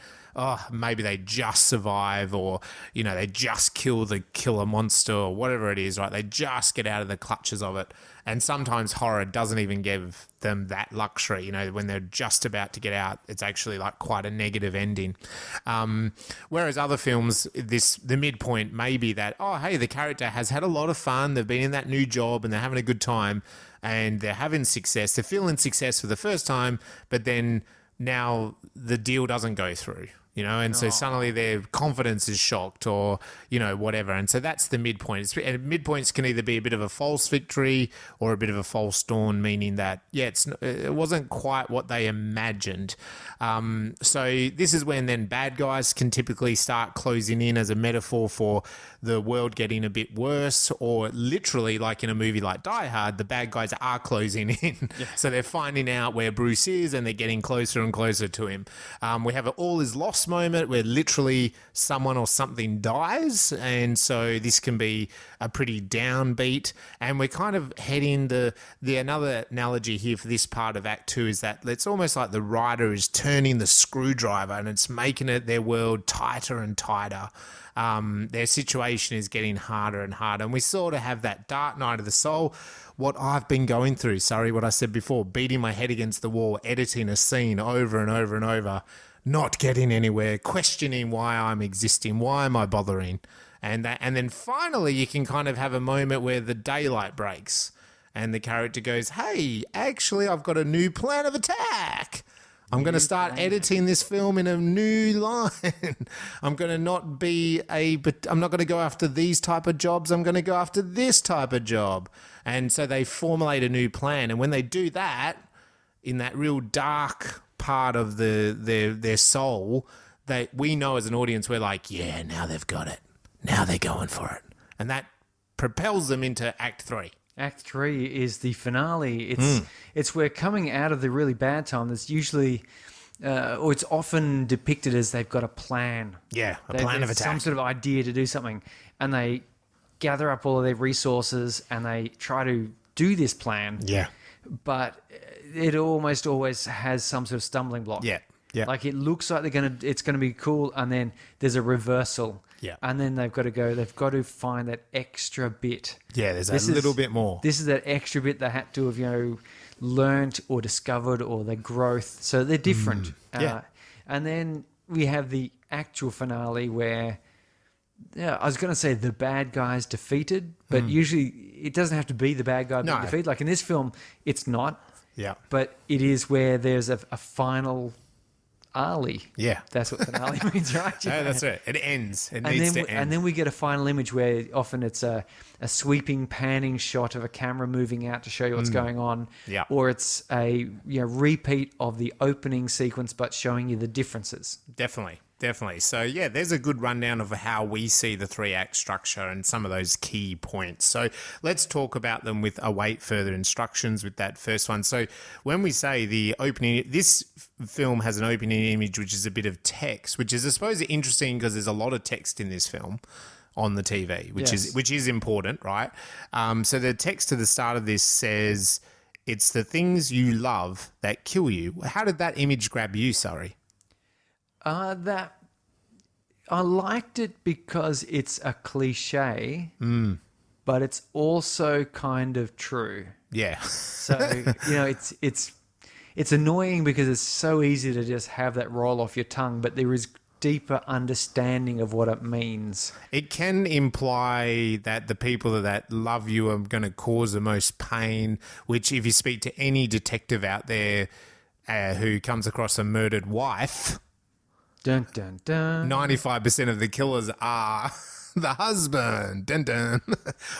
maybe they just survive or, they just kill the killer monster or whatever it is, right? They just get out of the clutches of it. And sometimes horror doesn't even give them that luxury. When they're just about to get out, it's actually like quite a negative ending. Whereas other films, the midpoint may be that, hey, the character has had a lot of fun. They've been in that new job and they're having a good time and they're having success. They're feeling success for the first time, but then now the deal doesn't go through. and so suddenly their confidence is shocked or, whatever. And so that's the midpoint. And midpoints can either be a bit of a false victory or a bit of a false dawn, meaning that, it wasn't quite what they imagined. So this is when then bad guys can typically start closing in as a metaphor for the world getting a bit worse, or literally like in a movie like Die Hard, the bad guys are closing in. Yeah. So they're finding out where Bruce is and they're getting closer and closer to him. We have an all is lost moment where literally someone or something dies, and so this can be a pretty downbeat. And we're kind of heading the another analogy here for this part of Act 2 is that it's almost like the writer is turning the screwdriver and it's making their world tighter and tighter. Their situation is getting harder and harder, and we sort of have that dark night of the soul. What I've been going through, what I said before, beating my head against the wall, editing a scene over and over and over, not getting anywhere, questioning why I'm existing, why am I bothering? And then finally you can kind of have a moment where the daylight breaks and the character goes, hey, actually I've got a new plan of attack. I'm going to start editing this film in a new line. I'm going to I'm not going to go after these type of jobs. I'm going to go after this type of job. And so they formulate a new plan. And when they do that, in that real dark part of their soul, we know as an audience, we're like, yeah, now they've got it. Now they're going for it. And that propels them into Act 3. Act 3 is the finale. It's where coming out of the really bad time, there's usually, or it's often depicted as they've got a plan. Yeah, a plan of attack. Some sort of idea to do something. And they gather up all of their resources and they try to do this plan. Yeah. But it almost always has some sort of stumbling block. Yeah. Yeah. Like it looks like it's going to be cool, and then there's a reversal. Yeah. And then they've got to find that extra bit. Yeah, there's a little bit more. This is that extra bit they had to have, learnt or discovered, or their growth. So they're different. Yeah. And then we have the actual finale where, I was going to say the bad guy's defeated, but usually it doesn't have to be the bad guy being defeated. Like in this film, it's not. Yeah. But it is where there's a final Ali. Yeah. That's what finale means, right? Yeah, that's right. It ends. It needs to end. And then we get a final image where often it's a sweeping, panning shot of a camera moving out to show you what's going on. Yeah. Or it's a repeat of the opening sequence, but showing you the differences. Definitely. So, yeah, there's a good rundown of how we see the 3-act structure and some of those key points. So let's talk about them with await further instructions with that first one. So when we say the opening, this film has an opening image which is a bit of text, which is, I suppose, interesting because there's a lot of text in this film on the TV, which is important, right? So the text to the start of this says, it's the things you love that kill you. How did that image grab you, Surrey? That I liked it because it's a cliche, but it's also kind of true. Yeah. So it's annoying because it's so easy to just have that roll off your tongue, but there is deeper understanding of what it means. It can imply that the people that love you are going to cause the most pain, which if you speak to any detective out there who comes across a murdered wife, dun, dun, dun. 95% of the killers are the husband, dun, dun,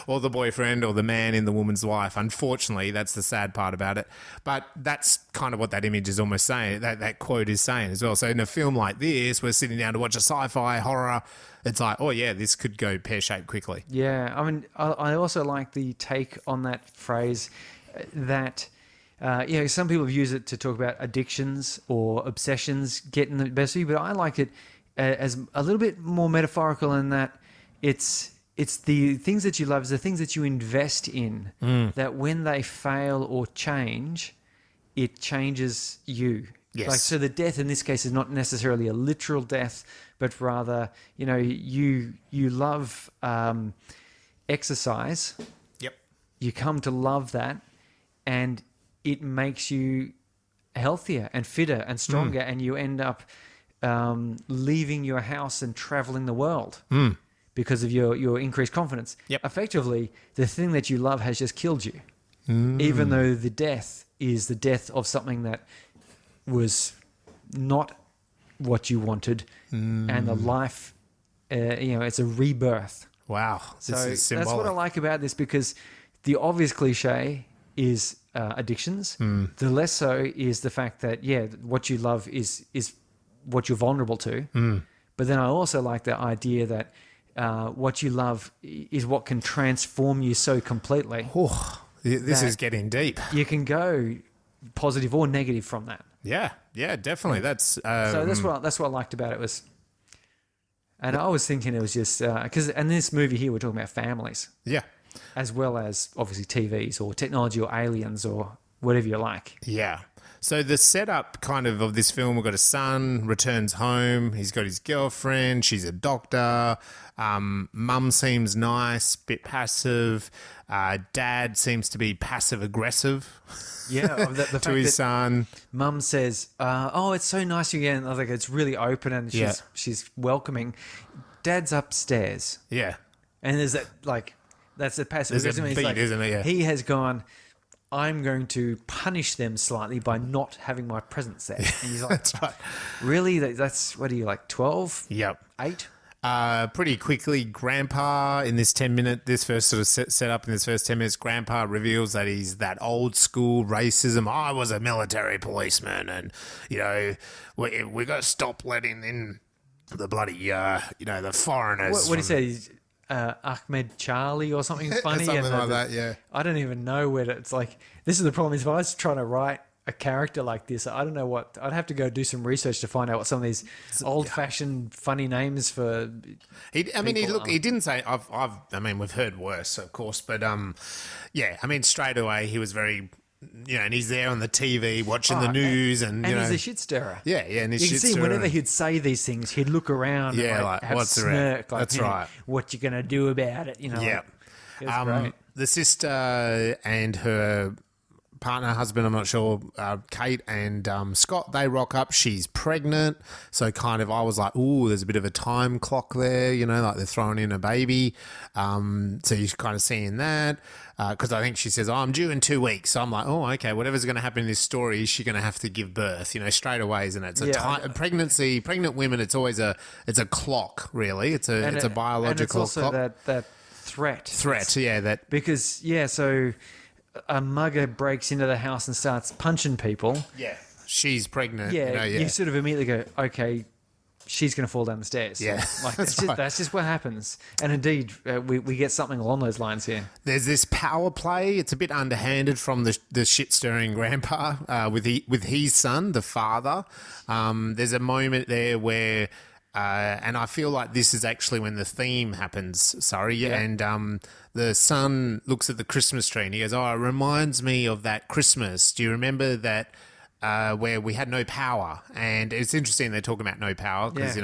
or the boyfriend or the man in the woman's life. Unfortunately, that's the sad part about it. But that's kind of what that image is almost saying, that quote is saying as well. So in a film like this, we're sitting down to watch a sci-fi horror. It's like, oh yeah, this could go pear-shaped quickly. Yeah, I mean, I also like the take on that phrase that... some people have used it to talk about addictions or obsessions getting the best of you, but I like it as a little bit more metaphorical in that it's the things that you love, it's the things that you invest in, that when they fail or change, it changes you. Yes. Like, so the death in this case is not necessarily a literal death, but rather, you love exercise. Yep. You come to love that, and it makes you healthier and fitter and stronger, and you end up leaving your house and traveling the world because of your increased confidence. Yep. Effectively, the thing that you love has just killed you, even though the death is the death of something that was not what you wanted, and the life, it's a rebirth. Wow. This So is symbolic. that's what I like about this, because the obvious cliche is addictions. The less so is the fact that, what you love is what you're vulnerable to. But then I also like the idea that what you love is what can transform you so completely. This is getting deep. You can go positive or negative from that. Yeah, definitely. That's So that's what I liked about it and I was thinking it was just because in this movie here we're talking about families, as well as obviously TVs or technology or aliens or whatever you like. Yeah. So the setup kind of this film, we've got a son, returns home. He's got his girlfriend. She's a doctor. Mum seems nice, bit passive. Dad seems to be passive aggressive. Yeah, the fact to his son. Mum says, it's so nice again. I was like, it's really open and she's welcoming. Dad's upstairs. Yeah. And there's that, that's the passive There's a aggressive. beat, isn't it? Yeah. He has gone, I'm going to punish them slightly by not having my presence there. And he's like, That's right. Really? That's, what are you, 12? Yep. 8? Pretty quickly, Grandpa in this 10-minute, this first sort of set up in this first 10 minutes, Grandpa reveals that he's that old school racism. I was a military policeman, and we got to stop letting in the bloody the foreigners. What do you say? He's, Ahmed Charlie or something funny, something like that. Yeah, I don't even know where it's like. This is the problem. Is if I was trying to write a character like this, I don't know what. I'd have to go do some research to find out what some of these old-fashioned funny names for. He didn't say. We've heard worse, of course, but straight away he was very. And he's there on the TV watching the news, and he's a shit stirrer. Yeah, and you can see whenever he'd say these things, he'd look around, and have what's a smirk, that's right. What you gonna do about it? Yeah, it was great. The sister and her partner, husband, I'm not sure, Kate and Scott, they rock up. She's pregnant, so kind of I was like, ooh, there's a bit of a time clock there, like they're throwing in a baby. So you're kind of seeing that. Because I think she says, I'm due in 2 weeks. So I'm like, oh, okay, whatever's going to happen in this story, is she going to have to give birth, straight away, isn't it? So pregnant women, it's always it's a clock, really. It's a biological and it's also clock. that threat. Because, so a mugger breaks into the house and starts punching people. Yeah, she's pregnant. You sort of immediately go, okay, she's going to fall down the stairs. Yeah, that's just what happens. And indeed, we get something along those lines here. There's this power play. It's a bit underhanded from the shit-stirring grandpa with his son, the father. There's a moment there where... and I feel like this is actually when the theme happens, and the son looks at the Christmas tree and he goes, it reminds me of that Christmas. Do you remember that where we had no power? And it's interesting they're talking about no power because,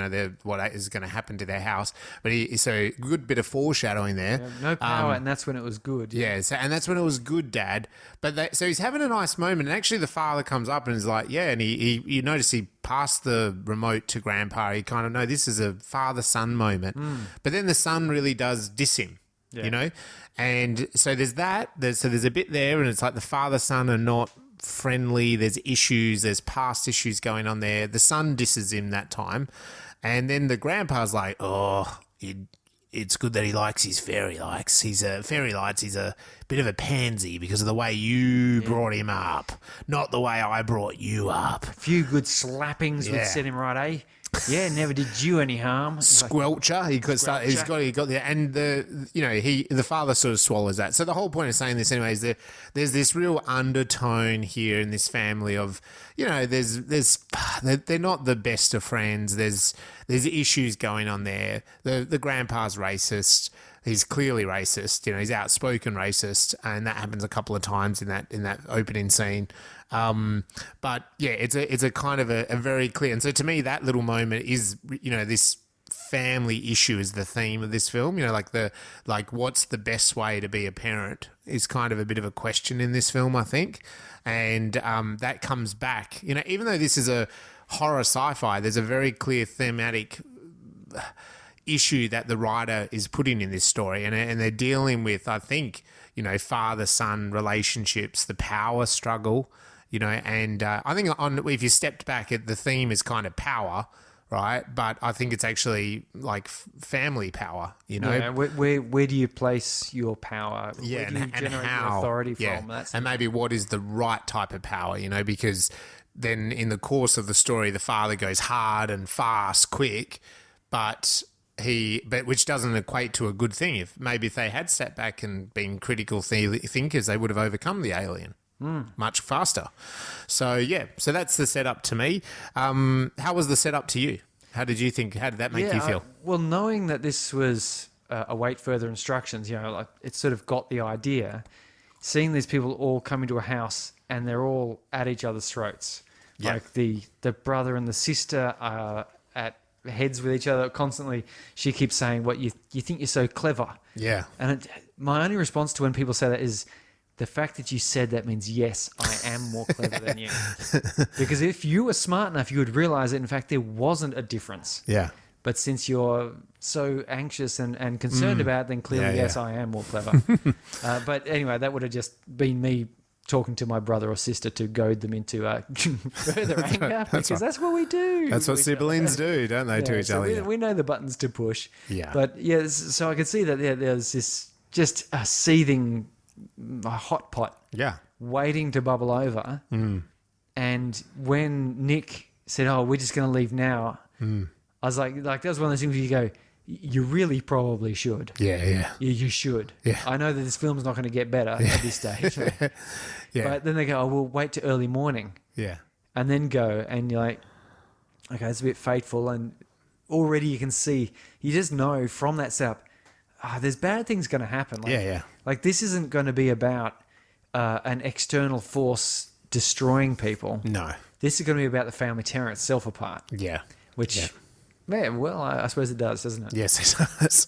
what is going to happen to their house. But so good bit of foreshadowing there. Yeah, no power, and that's when it was good. Yeah, and that's when it was good, Dad. But so he's having a nice moment, and actually the father comes up and is like, and you notice he passed the remote to Grandpa. He kind of, no, this is a father-son moment. But then the son really does diss him, And so there's that. There's a bit there, and it's like the father-son are not friendly. There's issues. There's past issues going on there. The son disses him that time. And then the grandpa's like, it's good that he likes his fairy lights. He's a bit of a pansy because of the way you brought him up, not the way I brought you up. A few good slappings would set him right, eh? Yeah, never did you any harm. Squelcher, he got the, and the father sort of swallows that. So the whole point of saying this anyway is that there's this real undertone here in this family of, they're not the best of friends. There's issues going on there. The grandpa's racist. He's clearly racist. He's outspoken racist, and that happens a couple of times in that opening scene. But yeah, it's a kind of a very clear. And so to me, that little moment is, this family issue is the theme of this film. What's the best way to be a parent is kind of a bit of a question in this film, I think. And that comes back, even though this is a horror sci-fi, there's a very clear thematic issue that the writer is putting in this story, and they're dealing with, I think, father-son relationships, the power struggle and I think if you stepped back, the theme is kind of power, right? But I think it's actually like family power, Yeah, where do you place your power? Yeah, where do you and generate how, your authority from? yeah. And maybe what is the right type of power, because then in the course of the story, the father goes hard and fast, quick, but which doesn't equate to a good thing. If they had sat back and been critical thinkers, they would have overcome the alien much faster. So that's the setup to me. How was the setup to you? How did you think? How did that make you feel? Well, knowing that this was await further instructions, like it sort of got the idea. Seeing these people all come into a house and they're all at each other's throats. Yeah. Like the brother and the sister are at heads with each other constantly. She keeps saying, "What you think you're so clever?" Yeah. And my only response to when people say that is, the fact that you said that means, yes, I am more clever than you. Because if you were smart enough, you would realize that, in fact, there wasn't a difference. Yeah. But since you're so anxious and concerned about it, then clearly, yes, I am more clever. But anyway, that would have just been me talking to my brother or sister to goad them into further anger, because that's what we do. That's what siblings do, don't they, to each other? We know the buttons to push. Yeah. But so I could see that there's this just a seething hot pot waiting to bubble over. And when Nick said, "Oh, we're just going to leave now," I was like that was one of those things where you go, you really probably should. Yeah. You should. Yeah. I know that this film's not going to get better at this stage. Yeah. But then they go, "Oh, we'll wait till early morning." Yeah. And then go, and you're like, okay, it's a bit fateful. And already you can see, you just know from that setup, there's bad things going to happen. Like, Like this isn't going to be about an external force destroying people. No. This is going to be about the family tearing itself apart. Yeah. Which, well, I suppose it does, doesn't it? Yes, it does.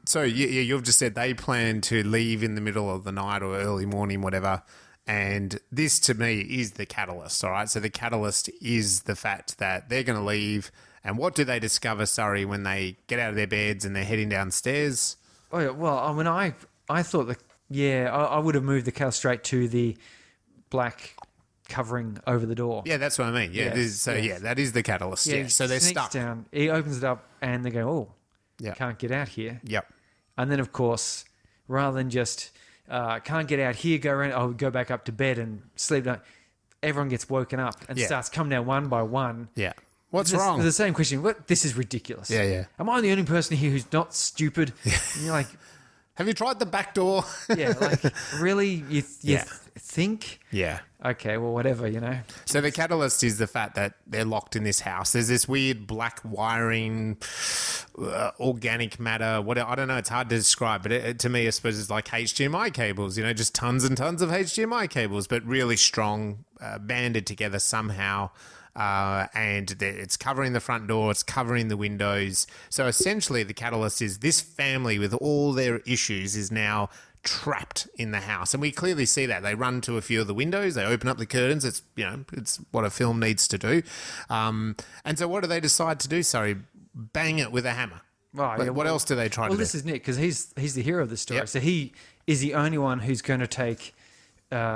So you've just said they plan to leave in the middle of the night or early morning, whatever. And this, to me, is the catalyst, all right? So the catalyst is the fact that they're going to leave. And what do they discover, Surrey, when they get out of their beds and they're heading downstairs? Oh, yeah. Well, I mean, I thought that, I would have moved the car straight to the black covering over the door. Yeah, that's what I mean. Yeah, that is the catalyst. Yeah, so they're stuck. Down, he opens it up and they go, "Oh, yeah, can't get out here." Yep. And then, of course, rather than just can't get out here, go around, go back up to bed and sleep. Everyone gets woken up and starts coming down one by one. Yeah. What's wrong? The same question. What? This is ridiculous. Yeah. Am I the only person here who's not stupid? And you're like, have you tried the back door? Like, really? You think? Yeah. Okay, well, whatever, So the catalyst is the fact that they're locked in this house. There's this weird black wiring, organic matter. I don't know. It's hard to describe, but to me, I suppose it's like HDMI cables. Just tons and tons of HDMI cables, but really strong, banded together somehow. And it's covering the front door, it's covering the windows. So essentially the catalyst is this family with all their issues is now trapped in the house. And we clearly see that. They run to a few of the windows, they open up the curtains. It's, it's what a film needs to do. And so what do they decide to do? Sorry, bang it with a hammer. Right. What else do they try to do? Well, this is Nick, because he's the hero of the story. Yep. So he is the only one who's going to take...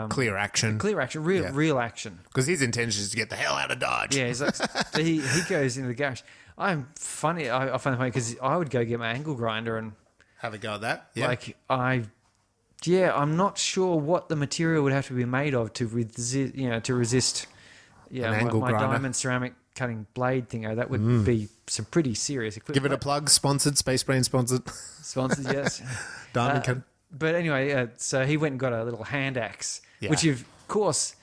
clear action, real action. Because his intention is to get the hell out of Dodge. Yeah, he's like, so he goes into the garage. I find it funny because I would go get my angle grinder and have a go at that. Yeah. I'm not sure what the material would have to be made of to resist. My diamond ceramic cutting blade thing. That would be some pretty serious equipment. Give it a plug. Sponsored, Spacebrains sponsored. Sponsored, yes. Diamond cut. But anyway, so he went and got a little hand axe, which of course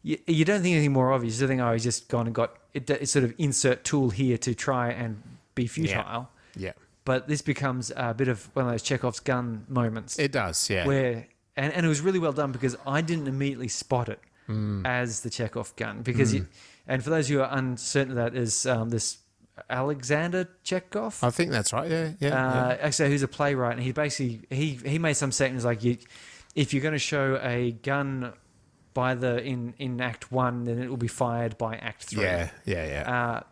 you don't think anything more obvious. You think, he's just gone and got it sort of insert tool here to try and be futile. Yeah. But this becomes a bit of one of those Chekhov's gun moments. It does, yeah. Where and it was really well done because I didn't immediately spot it as the Chekhov gun because and for those who are uncertain of that is this Alexander Chekhov. I think that's right. Yeah. Actually, who's a playwright, and he basically he made some statements like, if you're going to show a gun by in Act 1, then it will be fired by Act 3. Yeah.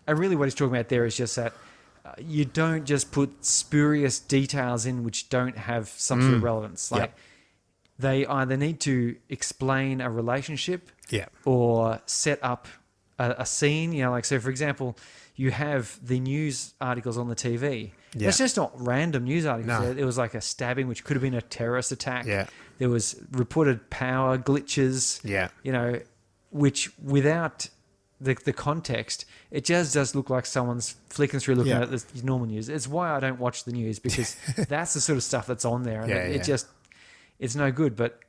And really, what he's talking about there is just that you don't just put spurious details in which don't have some sort of relevance. Like they either need to explain a relationship Yeah. or set up a scene. You know, like, so for example, you have the news articles on the TV. Yeah. It's just not random news articles. No. There was like a stabbing, which could have been a terrorist attack. Yeah. There was reported power glitches. Yeah. You know, which without the context, it just does look like someone's flicking through looking at the normal news. It's why I don't watch the news, because that's the sort of stuff that's on there. And it just, it's no good. But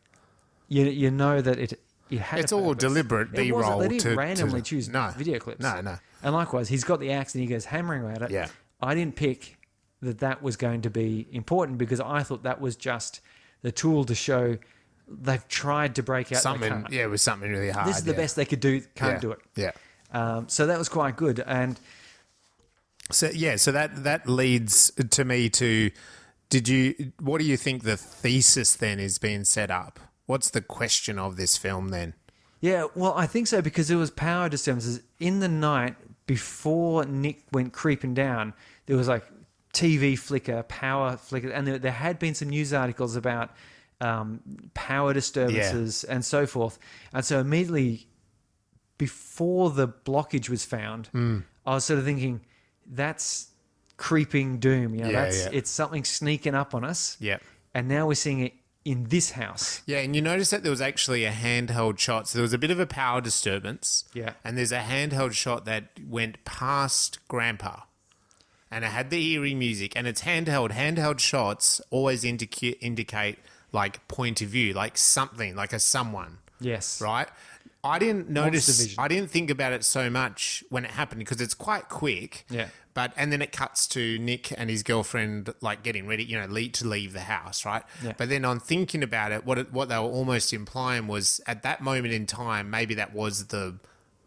you know that it had It's a all purpose. deliberate It wasn't. B-roll They didn't to randomly choose video clips. No. And likewise, he's got the axe and he goes hammering at it. Yeah. I didn't pick that was going to be important, because I thought that was just the tool to show they've tried to break out. Something, they can't. it was something really hard. This is the best they could do. Can't do it. Yeah. So that was quite good. And So that leads to me to, what do you think the thesis then is being set up? What's the question of this film then? yeah, well, I think so, because there was power disturbances in the night before Nick went creeping down. There was like TV flicker, power flicker, and there had been some news articles about power disturbances and so forth. And so immediately before the blockage was found, I was sort of thinking, that's creeping doom. You know, it's something sneaking up on us. Yeah. And now we're seeing it in this house. Yeah, and you notice that there was actually a handheld shot. So there was a bit of a power disturbance. Yeah. And there's a handheld shot that went past Grandpa. And it had the eerie music. And it's handheld. Handheld shots always indicate like point of view, like something, like a someone. Yes. Right? I didn't notice, vision. I didn't think about it so much when it happened, because it's quite quick. Yeah. And then it cuts to Nick and his girlfriend like getting ready, you know, to leave the house, right? Yeah. But then on thinking about it, what they were almost implying was at that moment in time, maybe that was the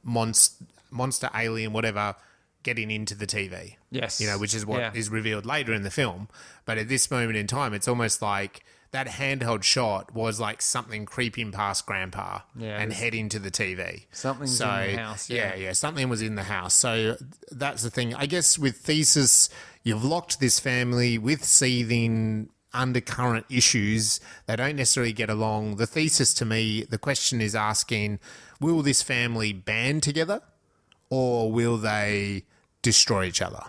monster alien, whatever, getting into the TV. Yes. You know, which is what is revealed later in the film. But at this moment in time, it's almost like that handheld shot was like something creeping past Grandpa and heading to the TV. Something's in the house. Yeah, something was in the house. So that's the thing. I guess with thesis, you've locked this family with seething undercurrent issues. They don't necessarily get along. The thesis, to me, the question is asking, will this family band together, or will they destroy each other?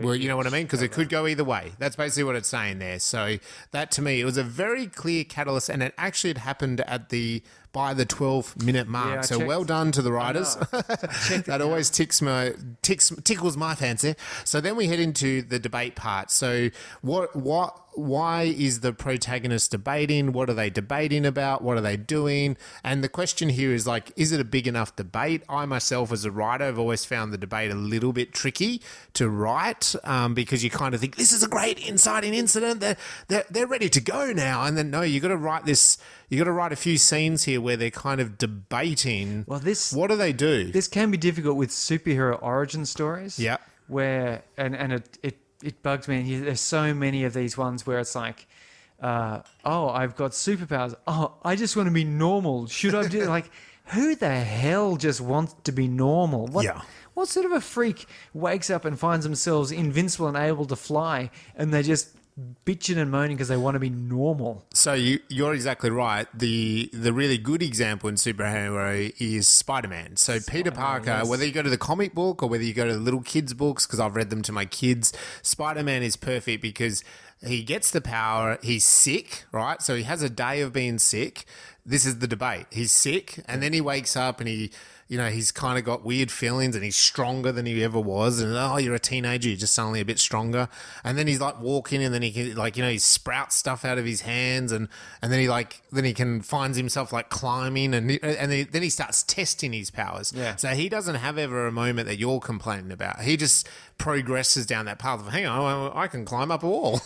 Well, you know what I mean? Because it could go either way. That's basically what it's saying there. So that, to me, it was a very clear catalyst, and it actually had happened by the 12-minute mark. Yeah, so well done to the writers. That always tickles my fancy. So then we head into the debate part. So why is the protagonist debating? What are they debating about? What are they doing? And the question here is like, is it a big enough debate? I myself, as a writer, have always found the debate a little bit tricky to write, because you kind of think, this is a great inciting incident. They're ready to go now. And then, no, you got to write this. You got to write a few scenes here where they're kind of debating. Well, what do they do? This can be difficult with superhero origin stories. Yeah. Where it bugs me. There's so many of these ones where it's like, I've got superpowers. Oh, I just want to be normal. Should I do like? Who the hell just wants to be normal? What sort of a freak wakes up and finds themselves invincible and able to fly, and they just bitching and moaning because they want to be normal? So you're exactly right. The really good example in superhero is Spider-Man. So Peter Parker, whether you go to the comic book or whether you go to the little kids' books, because I've read them to my kids, Spider-Man is perfect because he gets the power. He's sick, right? So he has a day of being sick. This is the debate. He's sick, and then he wakes up and he's kind of got weird feelings, and he's stronger than he ever was. And you're a teenager, you're just suddenly a bit stronger. And then he's like walking, and then he can he sprouts stuff out of his hands, and then he can finds himself like climbing, and then he starts testing his powers. Yeah. So he doesn't have ever a moment that you're complaining about. He just progresses down that path of, hang on, I can climb up a wall.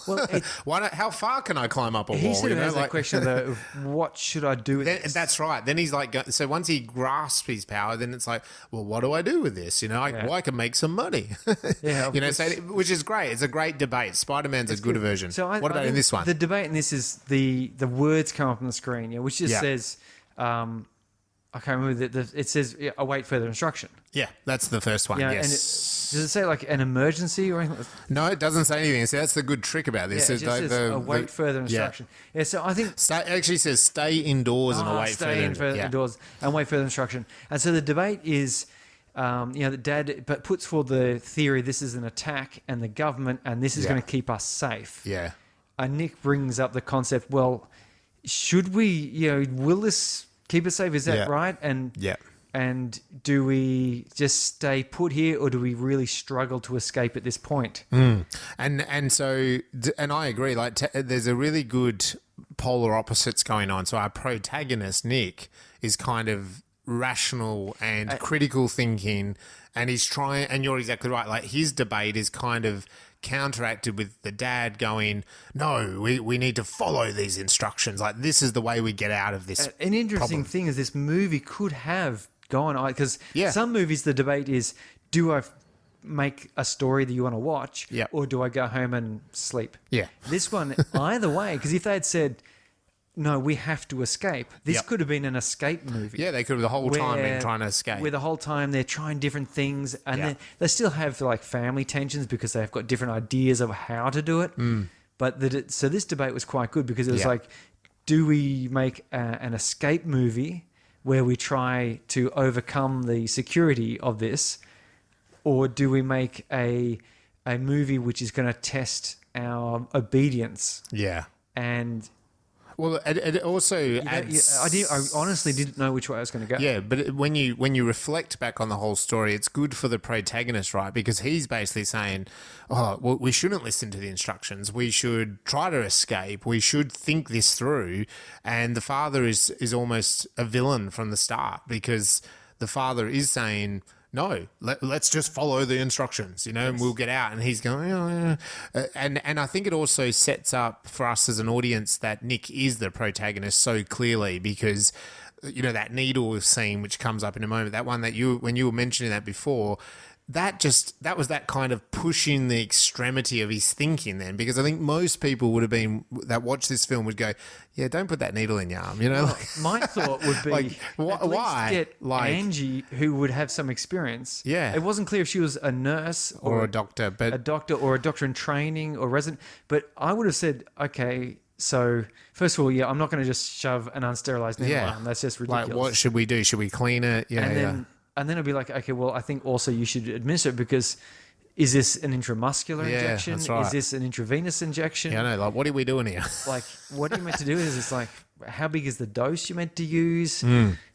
Well, how far can I climb up a wall? He sort of has that question of what should I do with this? That's right. Then he's like, so once he grasps his power, then it's like, well, what do I do with this? I can make some money. Which is great. It's a great debate. Spider-Man's a good version. So what about in this one? The debate in this is the words come up on the screen, which just says, I I can't remember it says await further instruction. Yeah, that's the first one. Yeah, yes. and does it say like an emergency or anything? No, it doesn't say anything. So that's the good trick about this. Yeah, it just says await further instruction. Yeah, so I think it actually says stay indoors and await indoors and wait further instruction. And so the debate is, the dad puts forward the theory this is an attack and the government and this is going to keep us safe. Yeah. And Nick brings up the concept, well, should we, will this keep us safe? Is that right? And do we just stay put here or do we really struggle to escape at this point? And I agree. Like there's a really good polar opposites going on. So our protagonist, Nick, is kind of rational and critical thinking, and he's trying, and you're exactly right. Like his debate is kind of counteracted with the dad going, no, we need to follow these instructions. Like this is the way we get out of this. An interesting thing is this movie could have gone on, because some movies the debate is, do I make a story that you want to watch or do I go home and sleep? Yeah. This one, either way, because if they had said, no, we have to escape, this could have been an escape movie. Yeah, they could have the whole time been trying to escape. Where the whole time they're trying different things, and then they still have like family tensions because they've got different ideas of how to do it. But so this debate was quite good because it was like, do we make an escape movie where we try to overcome the security of this, or do we make a movie which is going to test our obedience? Yeah. And well, it also adds... I honestly didn't know which way I was going to go. Yeah, but when you reflect back on the whole story, it's good for the protagonist, right? Because he's basically saying, oh, well, we shouldn't listen to the instructions. We should try to escape. We should think this through. And the father is almost a villain from the start, because the father is saying, no, let's just follow the instructions, and we'll get out. And he's going, and I think it also sets up for us as an audience that Nick is the protagonist so clearly, because, that needle scene, which comes up in a moment, that one that when you were mentioning that before, that was that kind of pushing the extremity of his thinking then, because I think most people would have been that watch this film would go, yeah, don't put that needle in your arm, Well, my thought would be, like, why? Get Annji, who would have some experience. Yeah. It wasn't clear if she was a nurse or a doctor, but a doctor or a doctor in training or resident. But I would have said, okay, so first of all, I'm not going to just shove an unsterilized needle in my arm. That's just ridiculous. Like, what should we do? Should we clean it? And then it'd be like, okay, well, I think also you should administer it, because is this an intramuscular injection? That's right. Is this an intravenous injection? Yeah, I know. Like, what are we doing here? Like, what are you meant to do? It's like, how big is the dose you're meant to use?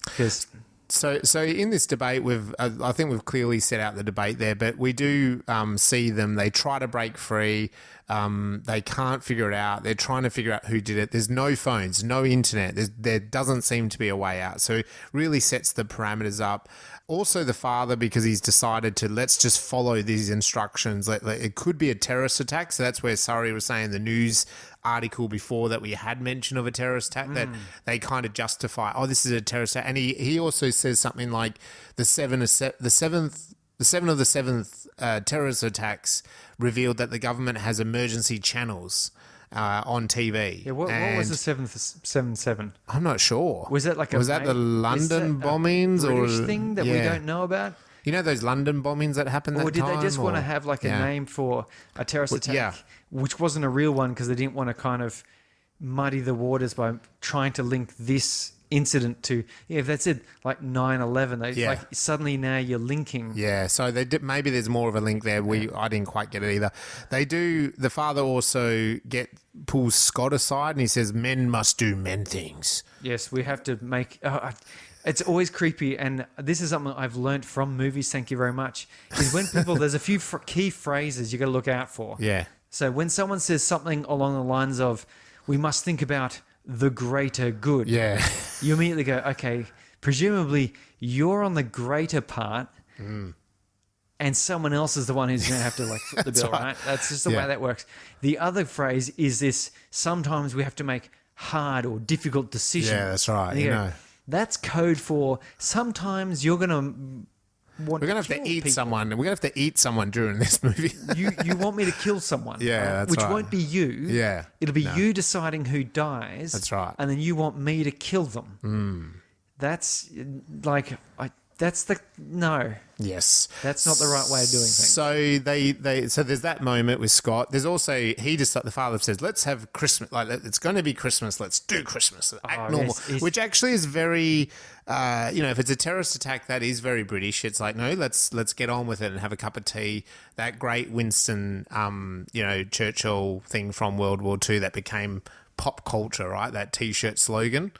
Because So in this debate, I think we've clearly set out the debate there, but we do see them. They try to break free. They can't figure it out. They're trying to figure out who did it. There's no phones, no internet. There doesn't seem to be a way out. So it really sets the parameters up. Also, the father, because he's decided to, let's just follow these instructions. It could be a terrorist attack. So that's where Surrey was saying the news article before that we had mention of a terrorist attack, that they kind of justify, oh, this is a terrorist attack. And he also says something like the seven of the seventh terrorist attacks revealed that the government has emergency channels on TV. Yeah, what was the 7/7? I'm not sure. Was that like was that the London bombings or British thing that we don't know about? You know those London bombings that happened that time? Or did they just want to have like a name for a terrorist attack, which wasn't a real one, because they didn't want to kind of muddy the waters by trying to link this incident to, if that's it, like 9/11, like suddenly now you're linking. Yeah, so they did, maybe there's more of a link there. I didn't quite get it either. They do. The father also pulls Scott aside and he says, "Men must do men things." Yes, we have to make. It's always creepy, and this is something I've learnt from movies. Thank you very much. Is when people, there's a few key phrases you got to look out for. Yeah. So when someone says something along the lines of, "We must think about the greater good," you immediately go, okay, presumably you're on the greater part, and someone else is the one who's going to have to foot the bill, right? That's just the way that works. The other phrase is this: sometimes we have to make hard or difficult decisions. Yeah, that's right. That's code for sometimes you're going to we're going to have to eat people. Someone. We're going to have to eat someone during this movie. you want me to kill someone. That's which right. won't be you. Yeah. It'll be you deciding who dies. That's right. And then you want me to kill them. that's like that's the no. Yes. That's not the right way of doing things. So so there's that moment with Scott. There's also the father says, let's have Christmas, like it's going to be Christmas, let's do Christmas, act normal, which actually is very if it's a terrorist attack, that is very British. It's like, no, let's get on with it and have a cup of tea. That great Winston Churchill thing from World War II that became pop culture, right? That T-shirt slogan,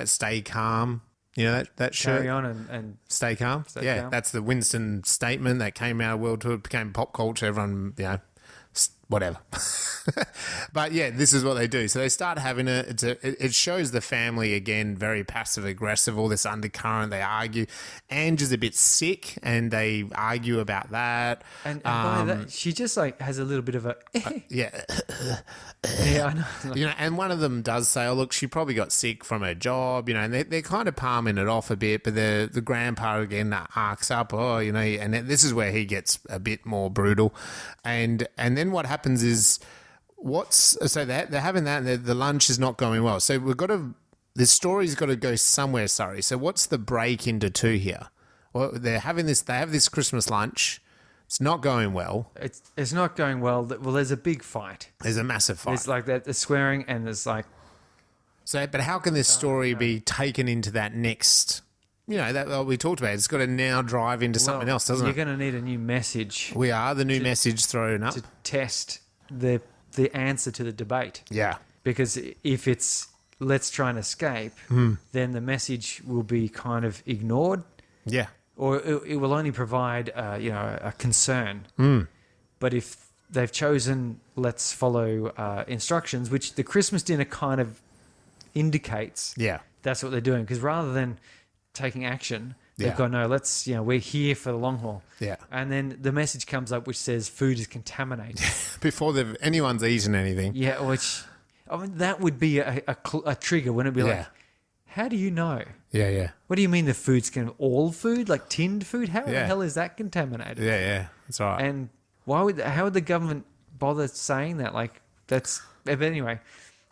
stay calm. That shirt. Carry on and stay calm. Stay calm. That's the Winston statement that came out of World Tour, became pop culture. Everyone, whatever. But yeah, this is what they do. So they start having it shows the family again, very passive aggressive, all this undercurrent. They argue. Ange is a bit sick and they argue about that. And by that, she just like has a little bit of a yeah. Yeah, I know. And one of them does say, oh, look, she probably got sick from her job, and they're kind of palming it off a bit, but the grandpa again arcs up, and this is where he gets a bit more brutal. And then what happens is, they're having that, and the lunch is not going well. So the story's got to go somewhere, sorry. So what's the break into two here? Well, they have this Christmas lunch. It's not going well. It's not going well. Well, there's a big fight. There's a massive fight. There's like that, there's swearing, and there's like... So, but how can this story be taken into that next... that we talked about. It's got to now drive into something else, doesn't it? You're going to need a new message. We are the new message thrown up to test the answer to the debate. Yeah, because if it's let's try and escape, then the message will be kind of ignored. Yeah, or it will only provide a concern. But if they've chosen let's follow instructions, which the Christmas dinner kind of indicates, that's what they're doing. Because rather than taking action, they've gone, no, let's, we're here for the long haul. Yeah. And then the message comes up which says food is contaminated. Before anyone's eaten anything. Yeah, which, that would be a trigger, wouldn't it be like, how do you know? Yeah, yeah. What do you mean the food's all food, like tinned food? How the hell is that contaminated? Yeah, yeah, that's right. And how would the government bother saying that? Like, but anyway,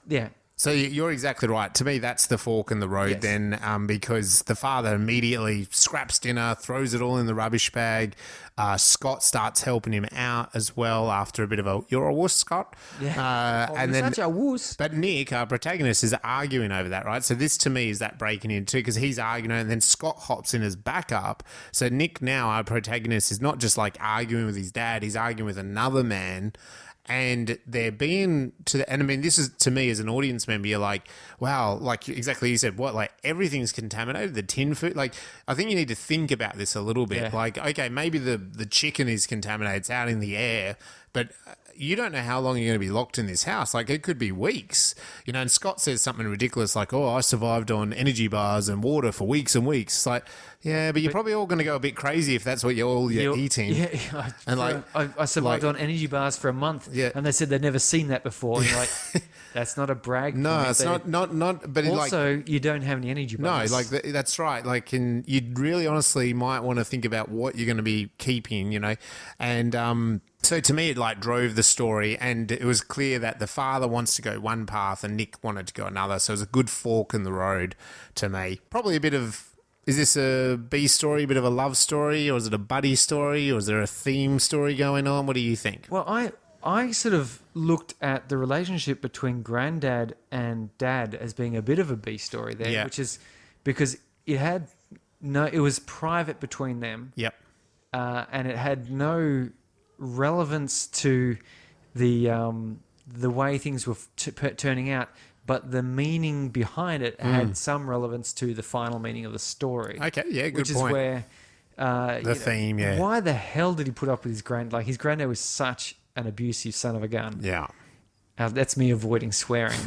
yeah. So you're exactly right. To me, that's the fork in the road then, because the father immediately scraps dinner, throws it all in the rubbish bag. Scott starts helping him out as well after a bit of a, you're a wuss, Scott. Yeah. And then, such a wuss. But Nick, our protagonist, is arguing over that, right? So this to me is that breaking in too, because he's arguing and then Scott hops in as backup. So Nick now, our protagonist, is not just like arguing with his dad, he's arguing with another man. And they're being and I mean, this is to me as an audience member, you're like, wow, like exactly you said, what, like everything's contaminated, the tin food. Like, I think you need to think about this a little bit. Yeah. Like, okay, maybe the chicken is contaminated, it's out in the air, but you don't know how long you're going to be locked in this house. Like, it could be weeks, and Scott says something ridiculous like, oh, I survived on energy bars and water for weeks and weeks. It's like, yeah, but you're probably all going to go a bit crazy if that's what you're eating. Yeah, and like I survived on energy bars for a month. Yeah, and they said they'd never seen that before. And you're like, that's not a brag. No, it's not. But also, you don't have any energy bars. No, like that's right. Like, and you really, honestly, might want to think about what you're going to be keeping. And so to me, it like drove the story, and it was clear that the father wants to go one path and Nick wanted to go another. So it was a good fork in the road to me. Probably a bit of. Is this a B story, a bit of a love story, or is it a buddy story, or is there a theme story going on? What do you think? Well, I sort of looked at the relationship between granddad and dad as being a bit of a B story there, which is because it was private between them. Yep. And it had no relevance to the way things were turning out. But the meaning behind it had some relevance to the final meaning of the story. Okay, yeah, good point. Which is where... the theme, yeah. Why the hell did he put up with his granddad? Like, his granddad was such an abusive son of a gun. Yeah. That's me avoiding swearing.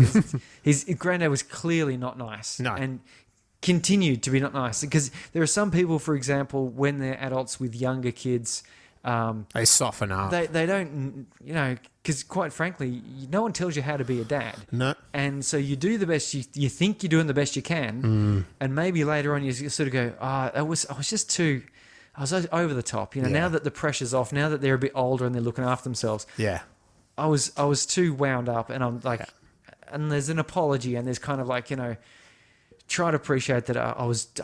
His granddad was clearly not nice. No. And continued to be not nice. Because there are some people, for example, when they're adults with younger kids... they soften up. They don't, because quite frankly, no one tells you how to be a dad. No. And so you do the best, you think you're doing the best you can, and maybe later on you sort of go, I was over the top. Now that the pressure's off, now that they're a bit older and they're looking after themselves. Yeah. I was too wound up, and I'm like, and there's an apology, and there's kind of like, try to appreciate that I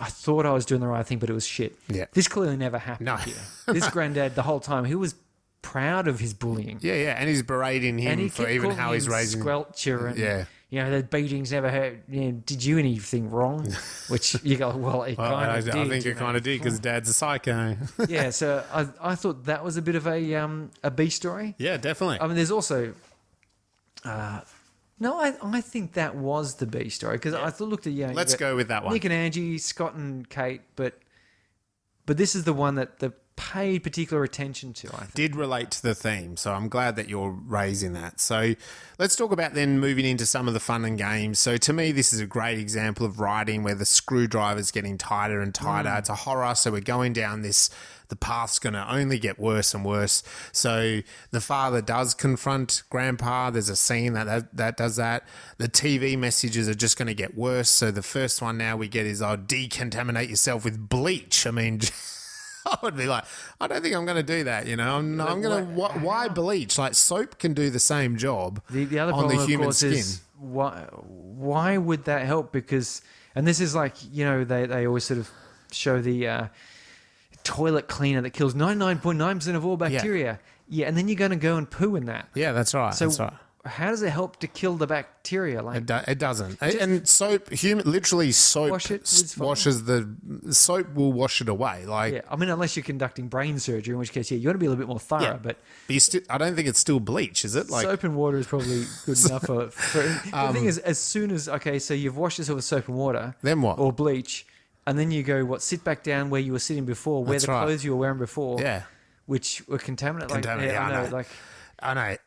thought I was doing the right thing, but it was shit. Yeah. This clearly never happened No. here. This granddad, the whole time, he was proud of his bullying. Yeah, and he's berating And he him for kept even calling how he's him raising. squelcher and, Yeah. the beatings never hurt. Did you anything wrong? Which you go, well, it kind of did. I think it kind of did because Dad's a psycho. Yeah, so I thought that was a bit of a B story. Yeah, definitely. I mean, there's also... no, I think that was the B story because I looked at Let's go with that one. Nick and Annji, Scott and Kate, but this is the one that the paid particular attention to. I think Did relate to the theme, so I'm glad that you're raising that. So let's talk about then moving into some of the fun and games. So to me, this is a great example of writing where the screwdriver's getting tighter and tighter. It's a horror, so we're going down this. The path's going to only get worse and worse. So the father does confront grandpa. There's a scene that does that. The TV messages are just going to get worse. So the first one now we get is, decontaminate yourself with bleach. I mean, I would be like, I don't think I'm going to do that. I'm going to, why bleach? Like soap can do the same job the other on problem, the human of course, skin. is why would that help? Because, and this is like, they always sort of show the toilet cleaner that kills 99.9% of all bacteria. Yeah, and then you're going to go and poo in that. Yeah, that's right. So that's right. how does it help to kill the bacteria? Like It doesn't. And soap, literally soap wash it with fine. washes soap will wash it away. Like, yeah, I mean, unless you're conducting brain surgery, in which case, you want to be a little bit more thorough. Yeah. But I don't think it's still bleach, is it? Like, soap and water is probably good enough for the thing is, as soon as so you've washed yourself with soap and water, Then what? or bleach, and then you go sit back down where you were sitting before, wear That's the right. clothes you were wearing before, Yeah. which were contaminated. Contaminated, I know. I know.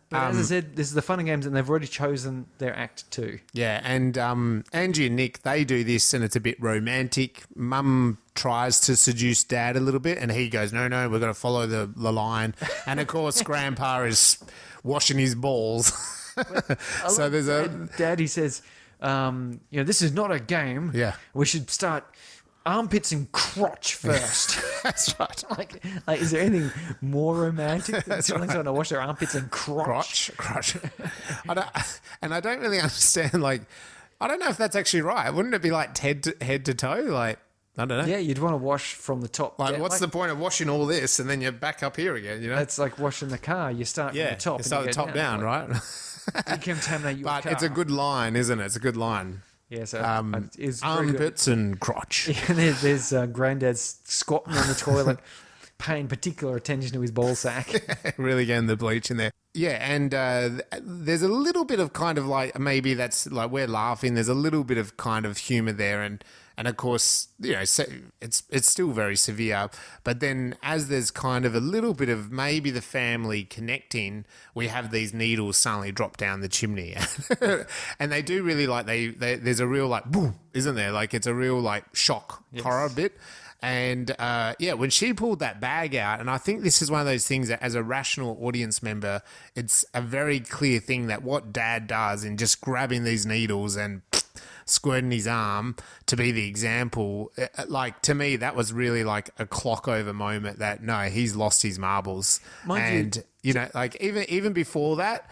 But as I said, this is the fun and games, and they've already chosen their act too. Yeah, and Annji and Nick, they do this, and it's a bit romantic. Mum tries to seduce Dad a little bit, and he goes, no, we've got to follow the line. And, of course, Grandpa is washing his balls. So there's Dad, he says, this is not a game. Yeah. We should start armpits and crotch first. That's right. like, is there anything more romantic than telling someone to wash their armpits and crotch? Crotch. I don't really understand, I don't know if that's actually right. Wouldn't it be like head to toe? Like, I don't know. Yeah, you'd want to wash from the top Like, down. what's the point of washing all this and then you're back up here again, It's like washing the car. You start from the top. you start and the you go top down, right? You contaminate your But car. it's a good line, isn't it? It's a good line. Yeah, so it's very good. Armpits and crotch. And there's Granddad's squatting on the toilet, paying particular attention to his ball sack. Really getting the bleach in there. Yeah, and there's a little bit of kind of maybe that's we're laughing. There's a little bit of kind of humour there, and of course, it's still very severe. But then, as there's kind of a little bit of maybe the family connecting, we have these needles suddenly drop down the chimney, and they do really there's a real boom, isn't there? Like it's a real shock horror bit. And when she pulled that bag out, and I think this is one of those things that as a rational audience member, it's a very clear thing that what Dad does in just grabbing these needles and squirting his arm to be the example, to me, that was really a clock over moment that, no, he's lost his marbles. Mind Even before that,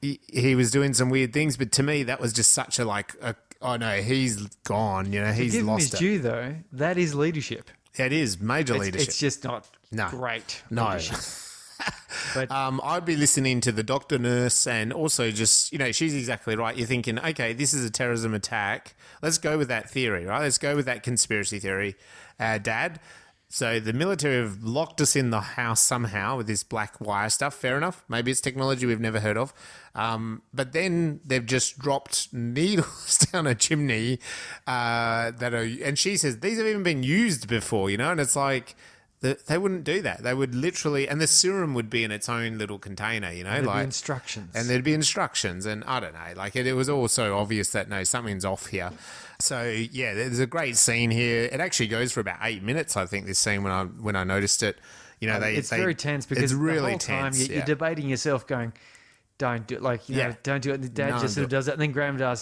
he was doing some weird things, but to me, that was just such oh no, he's gone. He's Give him lost his it. due, though. That is leadership. It is major leadership. It's just not No. great No. leadership. But I'd be listening to the doctor, nurse, and also just, she's exactly right. You're thinking, okay, this is a terrorism attack. Let's go with that theory, right? Let's go with that conspiracy theory, Dad. So the military have locked us in the house somehow with this black wire stuff. Fair enough. Maybe it's technology we've never heard of. But then they've just dropped needles down a chimney and she says, these have even been used before, and it's they wouldn't do that. They would literally, and the serum would be in its own little container, there'd be instructions. And there'd be instructions, and I don't know, it was all so obvious that no, something's off here. So yeah, there's a great scene here. It actually goes for about 8 minutes, I think. This scene when I noticed it, it's very tense because it's really the whole time tense, you're debating yourself, going, "Don't do it!" Don't do it. And the dad just sort of does it, and then Granddad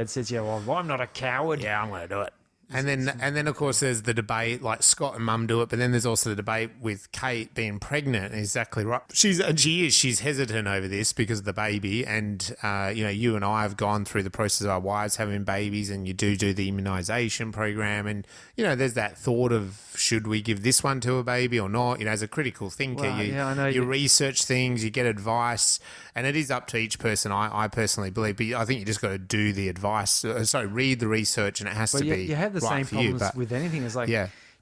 says, "Yeah, well, I'm not a coward." Yeah, I'm going to do it. And then of course there's the debate, like Scott and Mum do it, but then there's also the debate with Kate being pregnant. Exactly right. She's hesitant over this because of the baby, and you and I have gone through the process of our wives having babies, and you do the immunisation program, and there's that thought of should we give this one to a baby or not? As a critical thinker, I know you research things, you get advice, and it is up to each person. I personally believe, but I think you just got to do the advice. Read the research, and it has to be. You have the same problems with anything. It's like,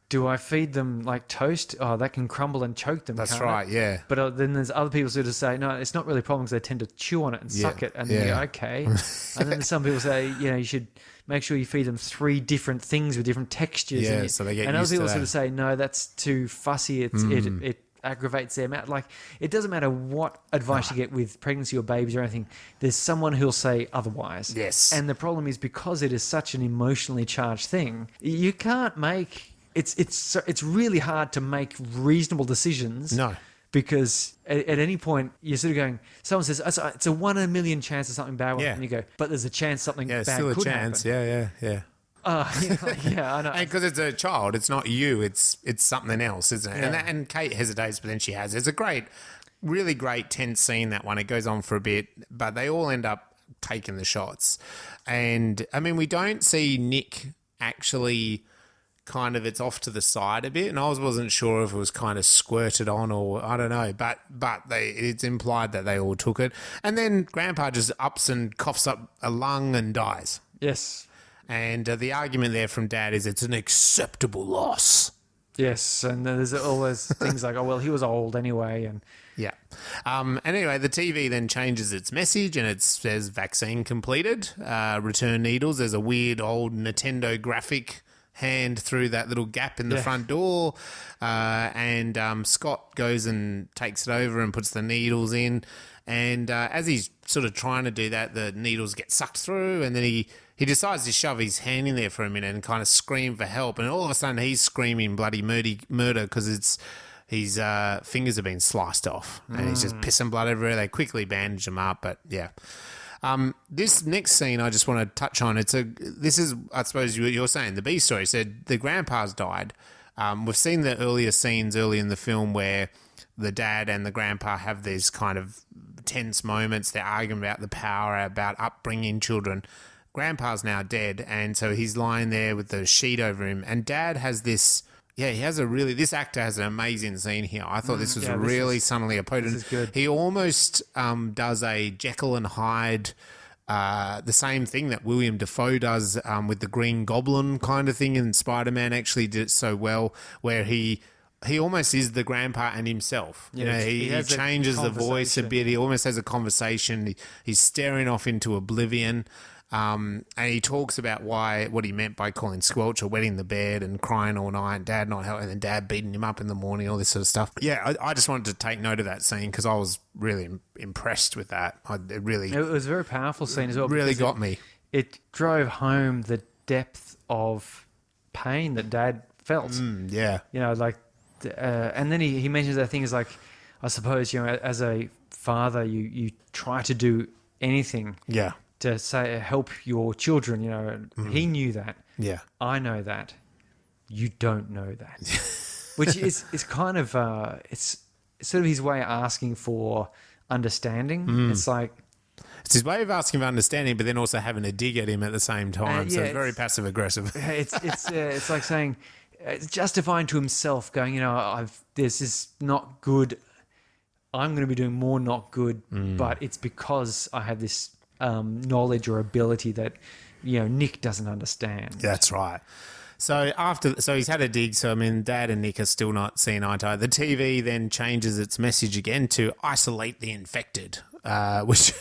do I feed them like toast? Oh, that can crumble and choke them. That's right, yeah. But then there's other people who just say, no, it's not really a problem because they tend to chew on it and suck it, and then you go, okay. And then there's some people say, you should make sure you feed them 3 different things with different textures. Yeah, so they get and used other to people that. sort of say, no, that's too fussy. It aggravates their mouth. Like, it doesn't matter what advice you get with pregnancy or babies or anything. There's someone who'll say otherwise. Yes. And the problem is because it is such an emotionally charged thing, you can't make... It's really hard to make reasonable decisions. No. Because at any point, you're sort of going... Someone says, it's a 1 in a million chance of something bad will happen. And you go, but there's a chance something bad could happen. Yeah, still a chance. Yeah. Yeah, I know. And because it's a child, it's not you, it's something else, isn't it? Yeah. And Kate hesitates, but then she has. It's a really great tense scene, that one. It goes on for a bit, but they all end up taking the shots. And, I mean, we don't see Nick actually... it's off to the side a bit, and I wasn't sure if it was kind of squirted on or I don't know, but it's implied that they all took it. And then Grandpa just ups and coughs up a lung and dies. Yes. And the argument there from Dad is it's an acceptable loss. Yes, and there's all those things like, oh, well, he was old anyway, and... Yeah. And anyway, the TV then changes its message and it says vaccine completed, return needles. There's a weird old Nintendo graphic hand through that little gap in the front door, and Scott goes and takes it over and puts the needles in, and as he's sort of trying to do that, the needles get sucked through, and then he decides to shove his hand in there for a minute and kind of scream for help, and all of a sudden he's screaming bloody murder because his fingers have been sliced off and he's just pissing blood everywhere. They quickly bandage him up, but yeah. This next scene I just want to touch on. This is, I suppose you're saying, the B story. So the grandpa's died. We've seen the earlier scenes early in the film where the dad and the grandpa have these kind of tense moments. They're arguing about the power, about upbringing children. Grandpa's now dead, and so he's lying there with the sheet over him. And Dad has this... Yeah, this actor has an amazing scene here. I thought this was suddenly potent. This is good. He almost does a Jekyll and Hyde, the same thing that William Dafoe does with the Green Goblin kind of thing, and Spider-Man actually did it so well, where he almost is the grandpa and himself. Yeah, he changes the voice a bit. He almost has a conversation. He's staring off into oblivion. And he talks about what he meant by calling squelch or wetting the bed and crying all night, and Dad not helping, and then Dad beating him up in the morning, all this sort of stuff. Yeah, I just wanted to take note of that scene because I was really impressed with that. It was a very powerful scene as well. Really got me. It drove home the depth of pain that Dad felt. Yeah. And then he mentions that thing is like, I suppose, as a father, you try to do anything. Yeah. To say help your children, he knew that. Yeah, I know that. You don't know that, which is kind of it's sort of his way of asking for understanding. It's like it's his way of asking for understanding, but then also having a dig at him at the same time. So it's very passive aggressive. It's like saying, it's justifying to himself, going, this is not good. I'm going to be doing more not good, but it's because I have this. Knowledge or ability that Nick doesn't understand. That's right. So he's had a dig. So I mean, Dad and Nick are still not seeing eye to eye. The TV then changes its message again to isolate the infected, which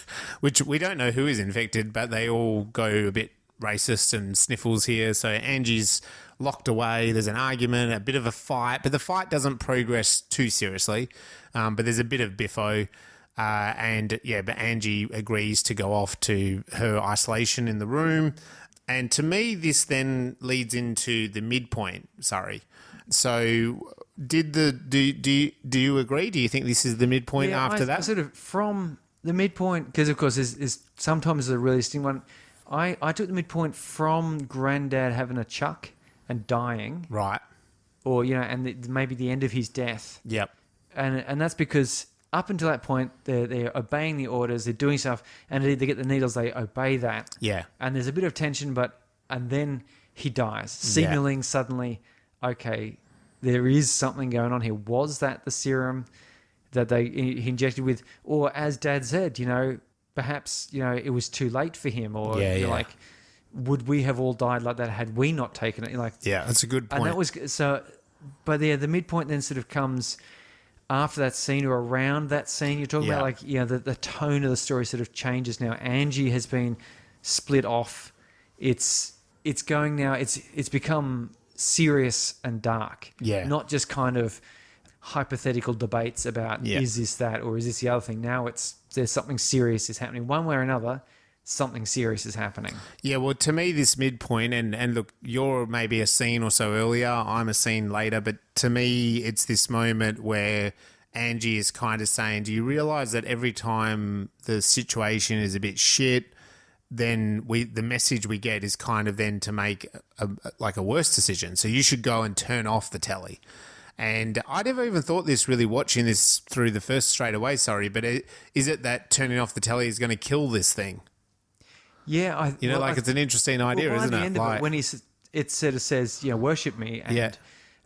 we don't know who is infected, but they all go a bit racist and sniffles here. So Annji's locked away. There's an argument, a bit of a fight, but the fight doesn't progress too seriously. But there's a bit of biffo. But Annji agrees to go off to her isolation in the room. And to me, this then leads into the midpoint, Surrey. So do you agree? Do you think this is the midpoint after that? Sort of from the midpoint, because of course is sometimes a really interesting one. I took the midpoint from Granddad having a chuck and dying, Right. or and maybe the end of his death. Yep. And that's because up until that point, they're obeying the orders, they're doing stuff, and they get the needles, they obey that. Yeah. And there's a bit of tension, and then he dies, signaling suddenly, okay, there is something going on here. Was that the serum that he injected with? Or as Dad said, perhaps, it was too late for him, or like, would we have all died like that had we not taken it? Yeah, that's a good point. And that was so. But the midpoint then sort of comes after that scene or around that scene. You're talking about the tone of the story sort of changes now. Annji has been split off. It's going now. It's become serious and dark. Yeah. Not just kind of hypothetical debates about is this that or is this the other thing. Now there's something serious is happening one way or another. Something serious is happening. Yeah, well, to me, this midpoint, and look, you're maybe a scene or so earlier, I'm a scene later, but to me, it's this moment where Annji is kind of saying, do you realise that every time the situation is a bit shit, then the message we get is kind of then to make a worse decision. So you should go and turn off the telly. And I never even thought this really watching this through the first straight away, but is it that turning off the telly is going to kill this thing? Yeah, it's an interesting idea, isn't it? End of it, when it sort of says, worship me, and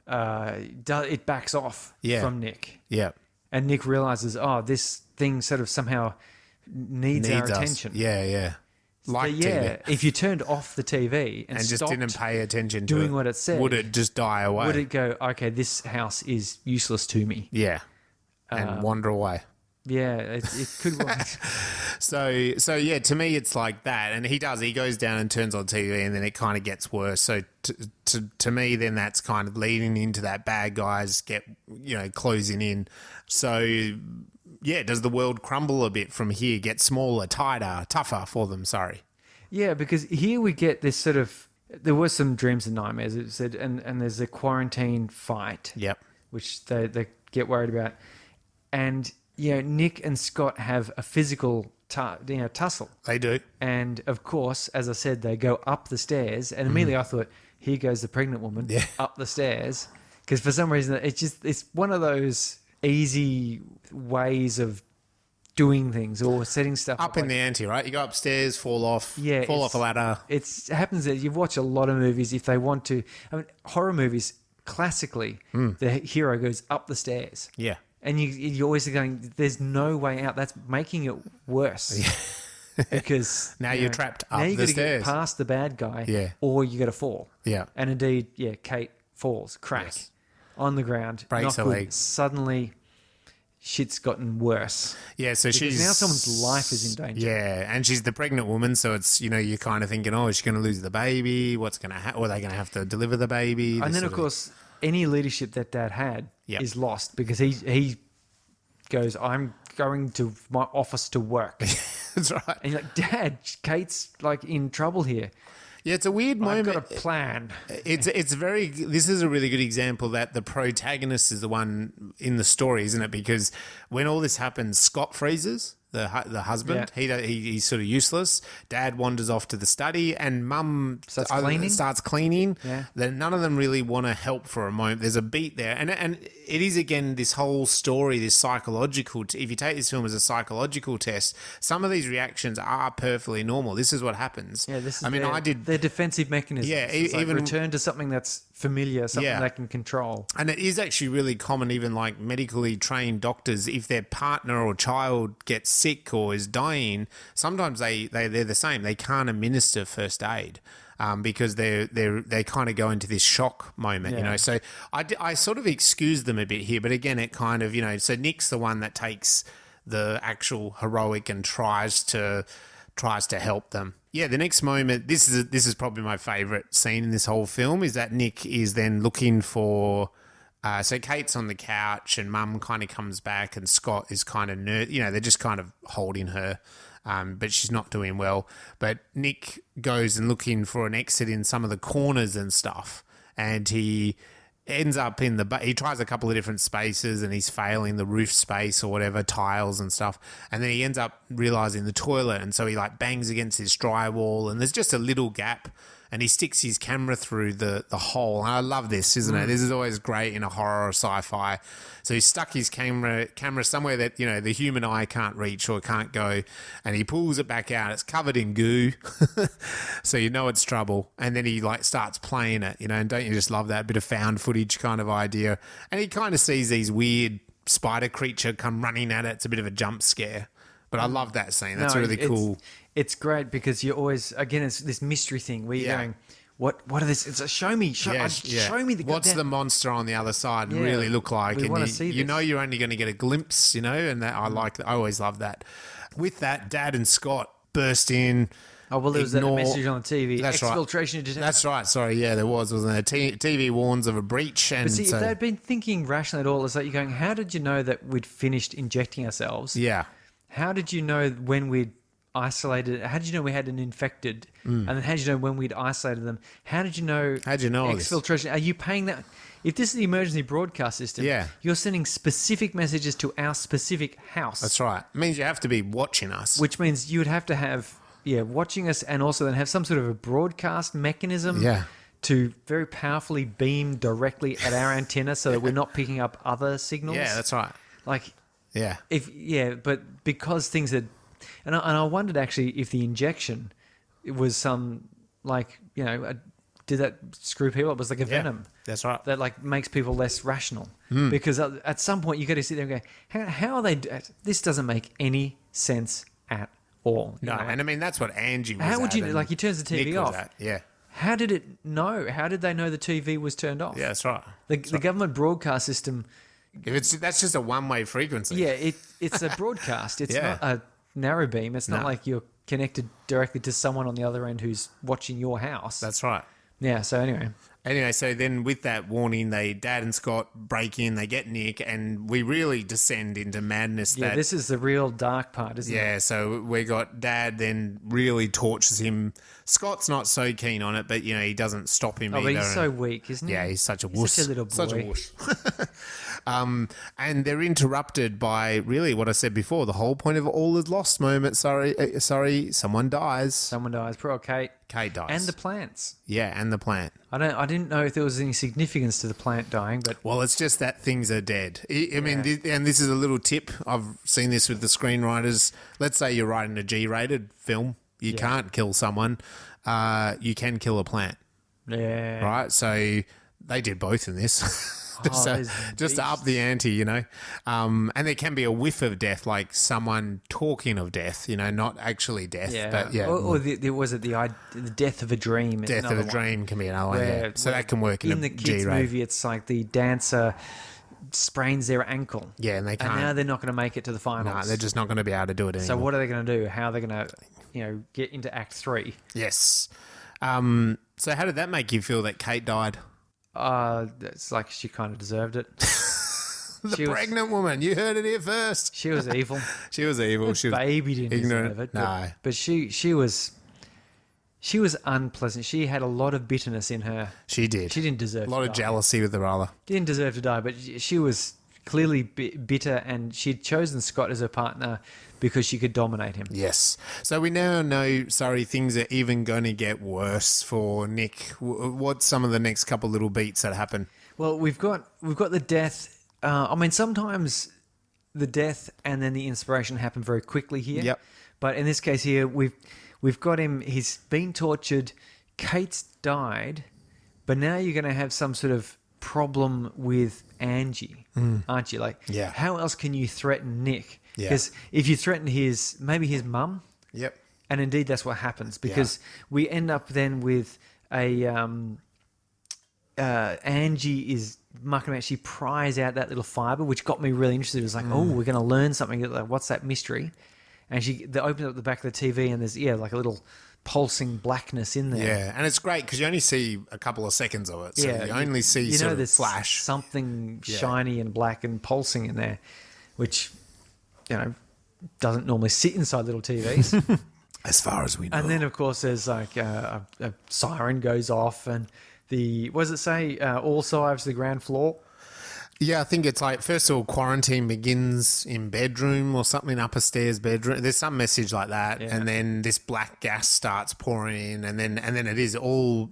it backs off from Nick. Yeah. And Nick realizes, this thing sort of somehow needs our attention. Yeah, yeah. Like TV. If you turned off the TV and just didn't pay attention to doing what it said, would it just die away? Would it go, okay, this house is useless to me? Yeah. And wander away. Yeah, it could work. So yeah, to me it's like that, and he goes down and turns on TV, and then it kind of gets worse. So to me, then that's kind of leading into that bad guys get closing in. So yeah, does the world crumble a bit from here? Get smaller, tighter, tougher for them? Sorry. Yeah, because here we get this sort of. There were some dreams and nightmares. It said, and there's a quarantine fight. Yep. Which they get worried about, and. Nick and Scott have a physical tussle. They do. And, of course, as I said, they go up the stairs. And immediately I thought, here goes the pregnant woman up the stairs. Because for some reason, it's one of those easy ways of doing things or setting stuff up in the ante, right? You go upstairs, fall off a ladder. It happens that you watch a lot of movies if they want to. I mean, horror movies, classically, the hero goes up the stairs. Yeah. And you're always going, there's no way out. That's making it worse. Because now you're trapped up the stairs. Now you've got to get past the bad guy or you got to fall. Yeah. And indeed, Kate falls, crack, on the ground. Breaks her leg. Suddenly, shit's gotten worse. Yeah, so because now someone's life is in danger. Yeah, and she's the pregnant woman, so it's, you're kind of thinking, is she going to lose the baby? What's going to happen? Or are they going to have to deliver the baby? And then, of course, any leadership that Dad had is lost because he goes, I'm going to my office to work. That's right. And you're like, Dad, Kate's like in trouble here. Yeah, it's a weird moment. I've got a plan. This is a really good example that the protagonist is the one in the story, isn't it? Because when all this happens, Scott freezes. The husband, he's sort of useless. Dad wanders off to the study, and Mum starts cleaning. Yeah. Then none of them really want to help for a moment. There's a beat there, and it is again this whole story, this psychological. If you take this film as a psychological test, some of these reactions are perfectly normal. This is what happens. Yeah, their defensive mechanisms. Yeah, even return to something that's familiar, something they can control. And it is actually really common, even like medically trained doctors, if their partner or child gets sick or is dying, sometimes they're the same. They can't administer first aid because they kind of go into this shock moment, So I sort of excuse them a bit here, but again, it kind of, so Nick's the one that takes the actual heroic and tries to help them. Yeah, the next moment, this is probably my favourite scene in this whole film, is that Nick is then looking for... so Kate's on the couch and Mum kind of comes back and Scott is kind of... they're just kind of holding her, but she's not doing well. But Nick goes and looking for an exit in some of the corners and stuff, and he ends up he tries a couple of different spaces and he's failing the roof space or whatever, tiles and stuff, and then he ends up realising the toilet, and so he like bangs against his drywall and there's just a little gap, and he sticks his camera through the hole. And I love this, isn't it? This is always great in a horror or sci-fi. So he stuck his camera somewhere that, you know, the human eye can't reach or can't go, and he pulls it back out. It's covered in goo, so you know it's trouble. And then he like starts playing it, you know, and don't you just love that bit of found footage kind of idea? And he kind of sees these weird spider creature come running at it. It's a bit of a jump scare. But I love that scene. That's really cool. It's great because you're always, again, it's this mystery thing where you're going, what are this? It's a show me the what's the monster on the other side really look like? We want to see you this. know you're only going to get a glimpse, you know, and that I always love that. With that, Dad and Scott burst in. Oh, well, there was that message on the TV. That's Exfiltration right. detected. That's right. Sorry, yeah, there wasn't there? TV warns of a breach. And But see, if they'd been thinking rationally at all, it's like you're going, how did you know that we'd finished injecting ourselves? Yeah. How did you know when we'd isolated? How did you know we had an infected? And then how did you know when we'd isolated them? How did you know? How'd you know all this? Exfiltration? Are you paying that? If this is the emergency broadcast system, you're sending specific messages to our specific house. That's right. It means you have to be watching us. Which means you would have to have, watching us, and also then have some sort of a broadcast mechanism to very powerfully beam directly at our antenna so that we're not picking up other signals. Yeah, that's right. Like, yeah. But because things had, and I wondered actually if the injection was some, like, you know, did that screw people up? It was like a venom. That's right. That like makes people less rational. Because at some point you got to sit there and go, how are they? This doesn't make any sense at all. No, and I mean that's what Annji was. How would you and like? He turns the TV Nick off. was at. Yeah. How did it know? How did they know the TV was turned off? Yeah, that's right. The government broadcast system. That's just a one-way frequency. Yeah, it's a broadcast. It's not a narrow beam. It's not like you're connected directly to someone on the other end who's watching your house. That's right. Yeah. So anyway, so then with that warning, Dad and Scott break in, they get Nick, and we really descend into madness. Yeah, this is the real dark part, isn't it? Yeah, so we got Dad then really tortures him. Scott's not so keen on it, but, you know, he doesn't stop him either. But he's so weak, isn't he? Yeah, he's such a wuss. Such a little boy. Such a wuss. And they're interrupted by really what I said before, the whole point of all is lost moment. Sorry, someone dies. Someone dies. Poor old Kate. Kate dies. And the plants. Yeah, and the plant. I didn't know if there was any significance to the plant dying, but well, it's just that things are dead. I mean, and this is a little tip. I've seen this with the screenwriters. Let's say you're writing a G-rated film. You can't kill someone. You can kill a plant. Yeah. Right? So they did both in this. just to up the ante, you know. And there can be a whiff of death, like someone talking of death, you know, not actually death. Yeah. But yeah. Or was it the death of a dream? Death of a dream can be another one. Yeah. So that can work in the kids' movie. It's like the dancer sprains their ankle. Yeah, and they can't. And now they're not going to make it to the finals. No, they're just not going to be able to do it anymore. So what are they going to do? How are they going to, get into Act 3? Yes. So how did that make you feel that Kate died? It's like she kind of deserved it. The pregnant woman. You heard it here first. She was evil. She was evil. She was baby didn't ignorant. deserve it. No. But she was unpleasant. She had a lot of bitterness in her. She did. She didn't deserve a lot of jealousy with her brother. Didn't deserve to die, but she was clearly bitter, and she'd chosen Scott as her partner because she could dominate him. Yes. So we now know, things are even going to get worse for Nick. What's some of the next couple little beats that happen? Well, we've got the death. Sometimes the death and then the inspiration happen very quickly here. Yep. But in this case here, we've got him. He's been tortured. Kate's died, but now you're going to have some sort of problem with Annji, aren't you? Like, how else can you threaten Nick? Because if you threaten maybe his mum, and indeed that's what happens, because we end up then with a Annji is mucking about. She pries out that little fibre, which got me really interested. It was like, oh, we're going to learn something. Like, what's that mystery? And they open up the back of the TV, and there's like a little pulsing blackness in there. Yeah, and it's great because you only see a couple of seconds of it. So you only see sort of flash. Something shiny and black and pulsing in there, which, doesn't normally sit inside little TVs. As far as we know. And then, of course, there's like a siren goes off, and what does it say? All sides to the ground floor. Yeah, I think it's like, first of all, quarantine begins in bedroom or something, upper stairs bedroom. There's some message like that. Yeah. And then this black gas starts pouring in, and then it is all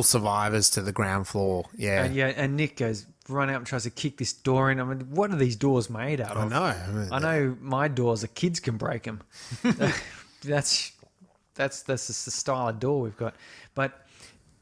survivors to the ground floor. Yeah. And Nick goes, run out and tries to kick this door in. I mean, what are these doors made out of? I know my doors, the kids can break them. That's the style of door we've got. But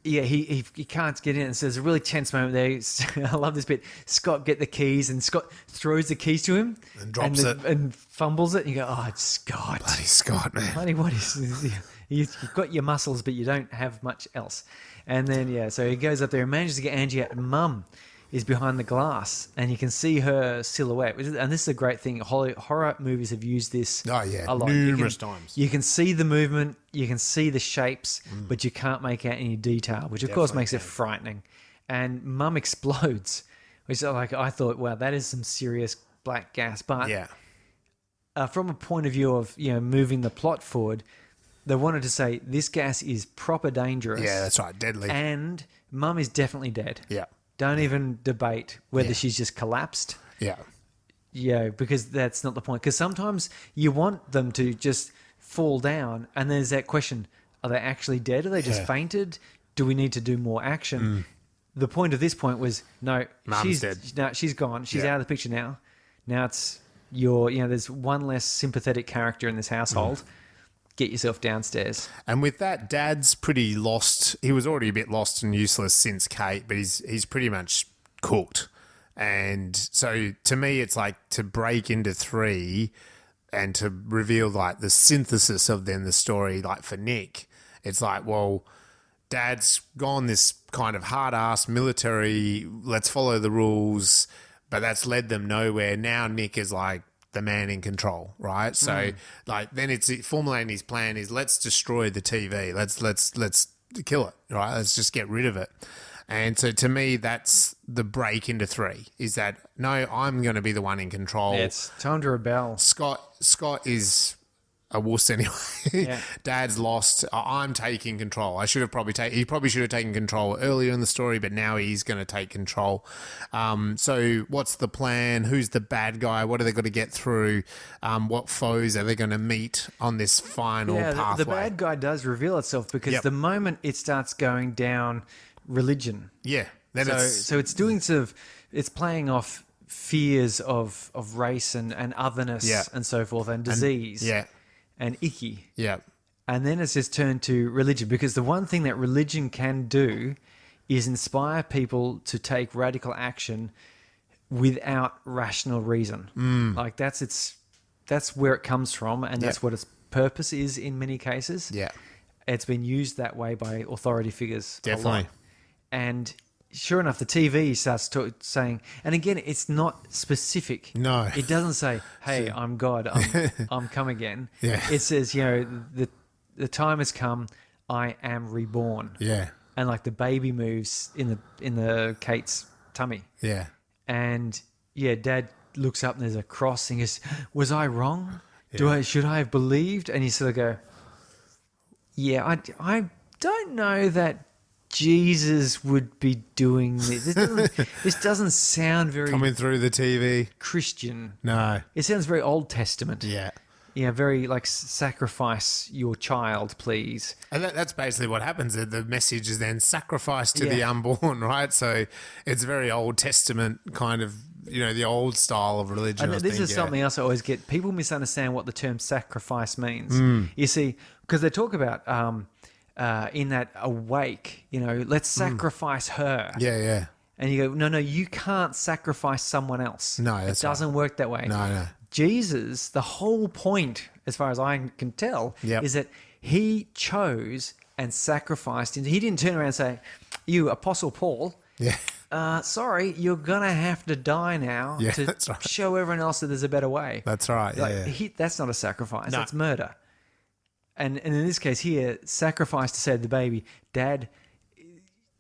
yeah, he can't get in. And so there's a really tense moment there. I love this bit. Scott get the keys, and Scott throws the keys to him and drops it and fumbles it. And you go, oh, it's Scott. Bloody Scott, man. Bloody what is you've got your muscles, but you don't have much else. And then so he goes up there and manages to get Annji out. Mum is behind the glass, and you can see her silhouette. And this is a great thing. Horror movies have used this a lot. Numerous times. You can see the movement, you can see the shapes, but you can't make out any detail, which of course makes it frightening. And Mum explodes, which I thought, wow, that is some serious black gas. But from a point of view of moving the plot forward, they wanted to say this gas is proper dangerous. Yeah, that's right, deadly. And Mum is definitely dead. Yeah. Don't even debate whether she's just collapsed. Yeah. Yeah, because that's not the point. Because sometimes you want them to just fall down, and there's that question, are they actually dead? Are they just fainted? Do we need to do more action? The point of this point was, no, Mum's dead. No, she's gone. She's out of the picture now. Now it's there's one less sympathetic character in this household. Get yourself downstairs. And with that, Dad's pretty lost. He was already a bit lost and useless since Kate, but he's pretty much cooked. And so to me, it's like to break into three and to reveal like the synthesis of then the story, like for Nick, it's like, well, Dad's gone this kind of hard-ass military, let's follow the rules, but that's led them nowhere. Now Nick is like the man in control, right? So like then it's formulating his plan is let's destroy the TV. Let's kill it, right? Let's just get rid of it. And so to me, that's the break into three is that, no, I'm going to be the one in control. Yeah, it's time to rebel. Scott is a wuss anyway. Yeah. Dad's lost. I'm taking control. He probably should have taken control earlier in the story, but now he's going to take control. So what's the plan? Who's the bad guy? What are they got to get through? What foes are they going to meet on this final pathway? The bad guy does reveal itself because the moment it starts going down religion. Yeah. So it's doing it's playing off fears of race and otherness and so forth and disease. And icky. Yeah. And then it's just turned to religion, because the one thing that religion can do is inspire people to take radical action without rational reason. Like that's where it comes from, and that's what its purpose is in many cases. Yeah. It's been used that way by authority figures. Definitely. And sure enough, the TV starts saying, and again, it's not specific. No. It doesn't say, hey, I'm God, I'm come again. Yeah. It says, the time has come, I am reborn. Yeah. And like the baby moves in the Kate's tummy. Yeah. And Dad looks up and there's a cross and he goes, was I wrong? Should I have believed? And you sort of go, I don't know that Jesus would be doing this. This doesn't sound very coming through the TV Christian. No. It sounds very Old Testament. Yeah. Yeah, very like sacrifice your child, please. And that's basically what happens. The message is then sacrifice to the unborn, right? So it's very Old Testament kind of, the old style of religion. And this is something else I always get. People misunderstand what the term sacrifice means. You see, because they talk about in that awake, let's sacrifice her. Yeah, yeah. And you go, no, you can't sacrifice someone else. No, it doesn't work that way. No. Jesus, the whole point, as far as I can tell, is that he chose and sacrificed. He didn't turn around and say, you, Apostle Paul, sorry, you're going to have to die now to show everyone else that there's a better way. That's right, that's not a sacrifice, that's murder. And in this case here, sacrifice to save the baby. Dad,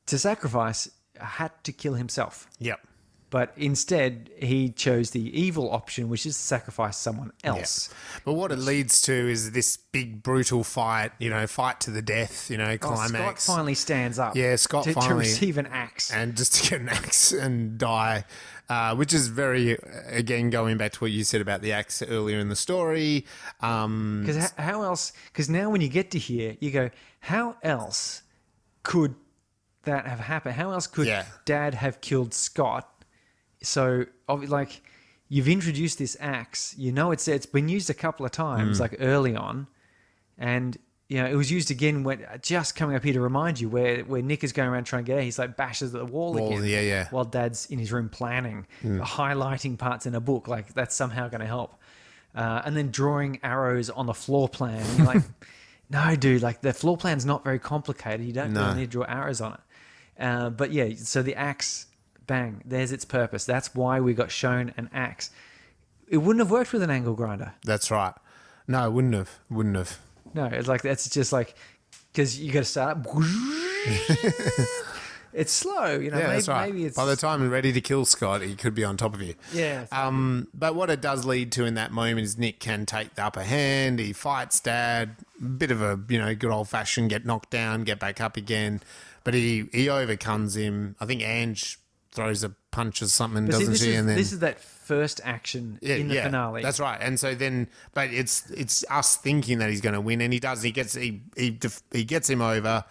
to sacrifice, had to kill himself. Yep. But instead, he chose the evil option, which is to sacrifice someone else. Yeah. But what it leads to is this big, brutal fight, fight to the death, climax. Scott finally stands up. Yeah, Scott to finally... to receive an axe. And just to get an axe and die, which is very, again, going back to what you said about the axe earlier in the story. Because how else... Because now when you get to here, you go, how else could that have happened? How else could Dad have killed Scott? So, you've introduced this axe. It's been used a couple of times, early on, and it was used again when just coming up here to remind you where Nick is going around trying to get out. He's bashes at the wall again, while Dad's in his room planning, highlighting parts in a book. That's somehow going to help, and then drawing arrows on the floor plan. And you're like, no, dude, the floor plan's not very complicated. You don't really need to draw arrows on it. But yeah, so the axe. Bang, there's its purpose. That's why we got shown an axe. It wouldn't have worked with an angle grinder. That's right. No, it wouldn't have. No, it's that's just because you got to start up. It's slow, Yeah, that's right. Maybe it's... By the time you're ready to kill Scott, he could be on top of you. Yeah. But what it does lead to in that moment is Nick can take the upper hand. He fights Dad. Bit of a, good old-fashioned get knocked down, get back up again. But he overcomes him. I think Annji throws a punch or something, doesn't she? This is that first action in the finale. That's right. And so then, but it's us thinking that he's going to win, and he does. He gets him over.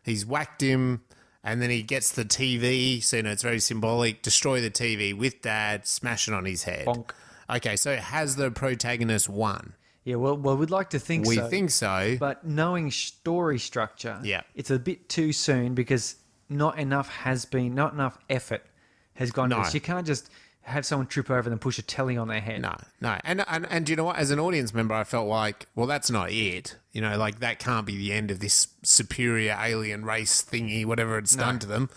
He's whacked him, and then he gets the TV. So it's very symbolic. Destroy the TV with Dad, smash it on his head. Bonk. Okay, so has the protagonist won? Yeah, well, we'd like to think so. We think so. But knowing story structure, it's a bit too soon because not enough effort has gone into this. You can't just have someone trip over and then push a telly on their head. No. And you know what? As an audience member, I felt like, well, that's not it. That can't be the end of this superior alien race thingy, whatever it's done to them.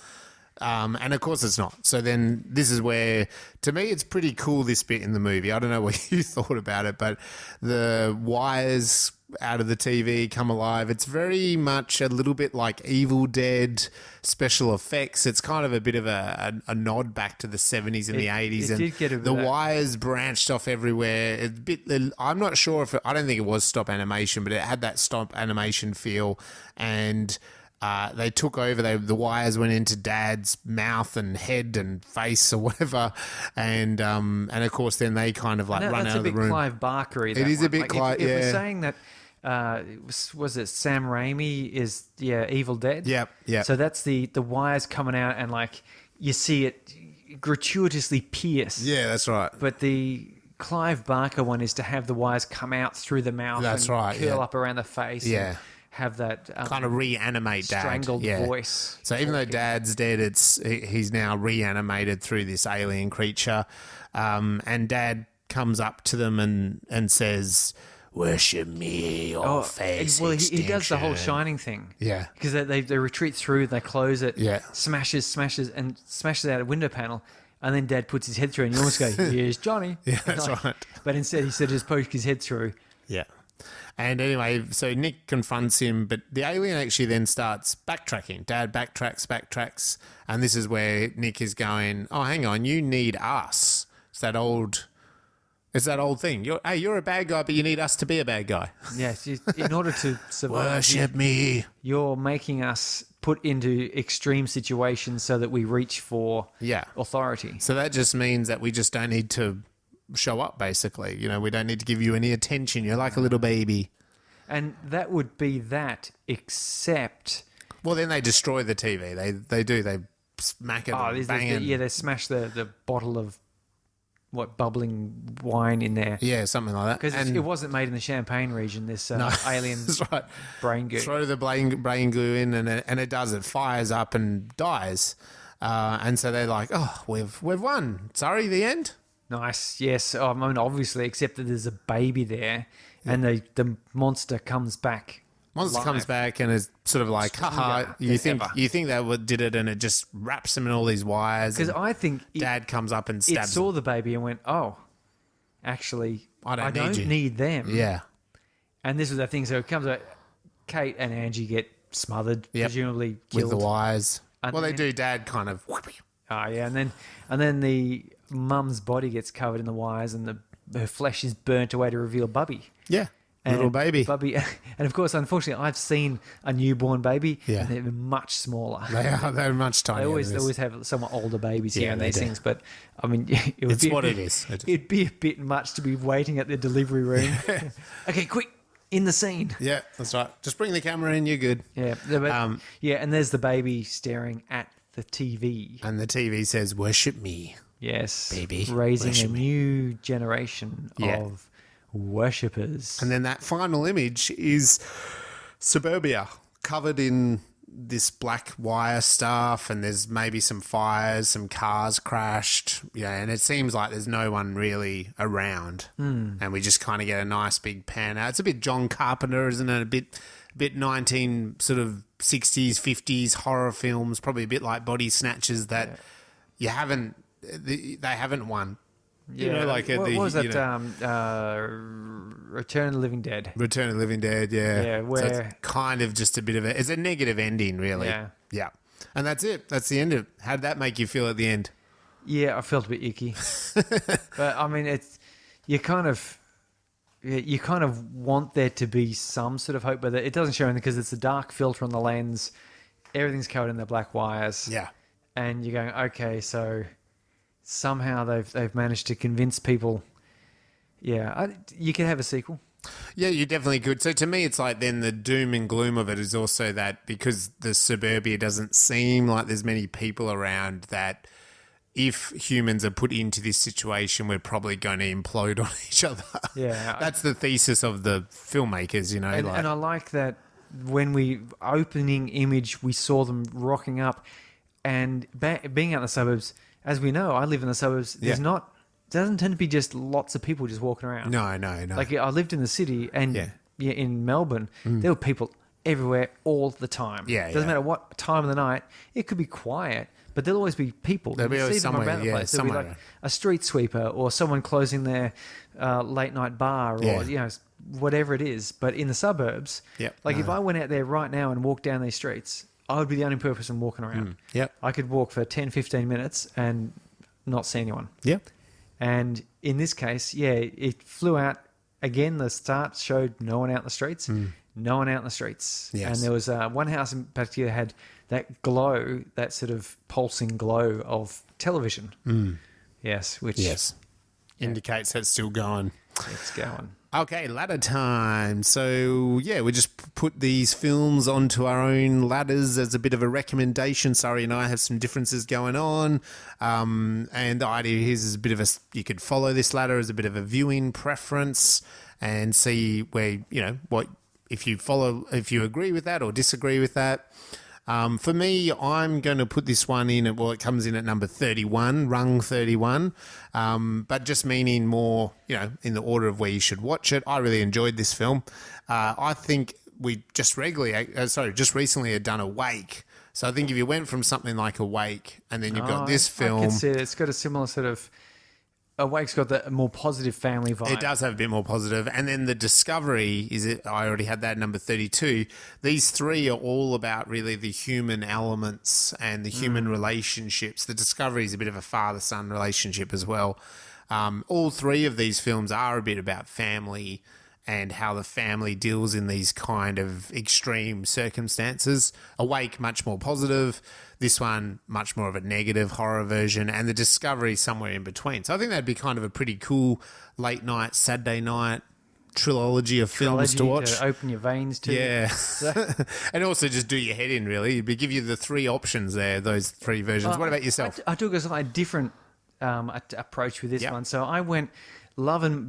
And of course it's not. So then this is where, to me, it's pretty cool, this bit in the movie. I don't know what you thought about it, but the wires out of the TV come alive. It's very much a little bit like Evil Dead special effects. It's kind of a bit of a nod back to the 70s and the 80s. Did get a bit the of that. wires branched off everywhere. It's a bit, I'm not sure I don't think it was stop animation, but it had that stop animation feel. And they took over. The wires went into Dad's mouth and head and face or whatever, and of course then they kind of run out of the room. That's a bit Clive Barker-y. It is a bit Clive. If we're saying that, was it Sam Raimi is Evil Dead? Yep. So that's the wires coming out and you see it gratuitously pierce. Yeah, that's right. But the Clive Barker one is to have the wires come out through the mouth. That's and right. Curl up around the face. Yeah. And have that kind of reanimate Dad. Strangled voice. So even though Dad's dead, he's now reanimated through this alien creature, and Dad comes up to them and says, "Worship me, or face extinction." He does the whole Shining thing. Yeah, because they retreat through, they close it. Yeah, smashes out a window panel. And then Dad puts his head through, and you almost go, "Here's Johnny." Yeah, that's right. But instead, he just poked his head through. Yeah. And anyway, so Nick confronts him, but the alien actually then starts backtracking. Dad backtracks, and this is where Nick is going, "Oh, hang on, you need us." It's that old thing. You're a bad guy, but you need us to be a bad guy. Yes, in order to survive. Worship me. You're making us put into extreme situations so that we reach for authority. So that just means that we just don't need to show up, basically. We don't need to give you any attention. You're like a little baby. And that would be that, except... Well, then they destroy the TV. They smack it and bang it. Yeah, they smash the bottle of, bubbling wine in there. Yeah, something like that. Because it wasn't made in the Champagne region, this alien right. brain goo. Throw the brain glue in and it does. It fires up and dies. And so they're like, "Oh, we've won. Sorry, the end?" Nice, yes. I mean, obviously, except that there's a baby there, and the monster comes back. Monster comes back and is sort of like, "Haha!" You think that did it, and it just wraps him in all these wires. Because I think Dad comes up and stabs. It saw the baby and went, "Oh, actually, I don't need them." Yeah. And this was that thing. So it comes out. Kate and Annji get smothered, presumably killed with the wires. And well, they do. Dad kind of. Oh yeah, and then the mum's body gets covered in the wires, and her flesh is burnt away to reveal Bubby. Yeah. And Little baby. Bubby, and of course, unfortunately, I've seen a newborn baby, Yeah. and they're much smaller. They're much tinier. They always have somewhat older babies here Yeah, in they these do. things, but I mean, It's what it is. It'd be a bit much to be waiting at the delivery room. Okay, quick, in the scene. Yeah, that's right. Just bring the camera in, you're good. Yeah, yeah, and there's the baby staring at the TV. And the TV says, worship me. Yes, Baby, raising worship a me. new generation of worshippers. And then that final image is suburbia covered in this black wire stuff, and there's maybe some fires, some cars crashed, and it seems like there's no one really around. And we just kind of get a nice big pan out. It's a bit John Carpenter, isn't it? A bit 19 sort of 60s, 50s horror films, probably a bit like Body Snatchers that they haven't won. Yeah, like what was that? Return of the Living Dead. Return of the Living Dead, yeah. Yeah, So where- it's kind of just a bit of it's a negative ending, really. Yeah. And that's it. That's the end of it. How did that make you feel at the end? Yeah, I felt a bit icky, but I mean, you kind of want there to be some sort of hope, but it doesn't show anything because it's a dark filter on the lens. Everything's covered in the black wires. Yeah. And you're going, okay, so somehow they've managed to convince people. Yeah, you could have a sequel. Yeah, you definitely could. So to me, it's like then the doom and gloom of it is also that because the suburbia doesn't seem like there's many people around, that if humans are put into this situation, we're probably going to implode on each other. Yeah. That's the thesis of the filmmakers, And I like that when opening image, we saw them rocking up and being out in the suburbs. As we know, I live in the suburbs. Doesn't tend to be just lots of people just walking around. No. Like I lived in the city and in Melbourne, there were people everywhere all the time. Doesn't matter what time of the night. It could be quiet, but there'll always be people. There'll be You always see them somewhere, around the place. There'll be somewhere. like a street sweeper or someone closing their late night bar or whatever it is. But in the suburbs, if I went out there right now and walked down these streets, I would be the only person walking around. I could walk for 10, 15 minutes and not see anyone. And in this case, it flew out. Again, the start showed no one out in the streets. No one out in the streets. Yes. And there was one house in particular had that glow, that sort of pulsing glow of television. Yes, which indicates that's still going. it's going. Okay, ladder time. So, we just put these films onto our own ladders as a bit of a recommendation. Surrey and I have some differences going on. And the idea here is a bit of you could follow this ladder as a bit of a viewing preference and see where, if you agree with that or disagree with that. For me, I'm going to put this one in it comes in at number 31, rung 31, but just meaning more, in the order of where you should watch it. I really enjoyed this film. I think we just recently had done Awake. So I think if you went from something like Awake and then you've got this film. I can see it. It's got a similar sort of. Awake's got the more positive family vibe. It does have a bit more positive. And then the Discovery, I already had that at number 32. These three are all about really the human elements and the human relationships. The Discovery is a bit of a father-son relationship as well. All three of these films are a bit about family and how the family deals in these kind of extreme circumstances. Awake, much more positive. This one, much more of a negative horror version. And the Discovery, somewhere in between. So I think that'd be kind of a pretty cool late night, Saturday night trilogy of films to watch. To open your veins to. Yeah. And also just do your head in, really. It'd give you the three options there, those three versions. What about yourself? I took a slightly different approach with this Yep. one. So I went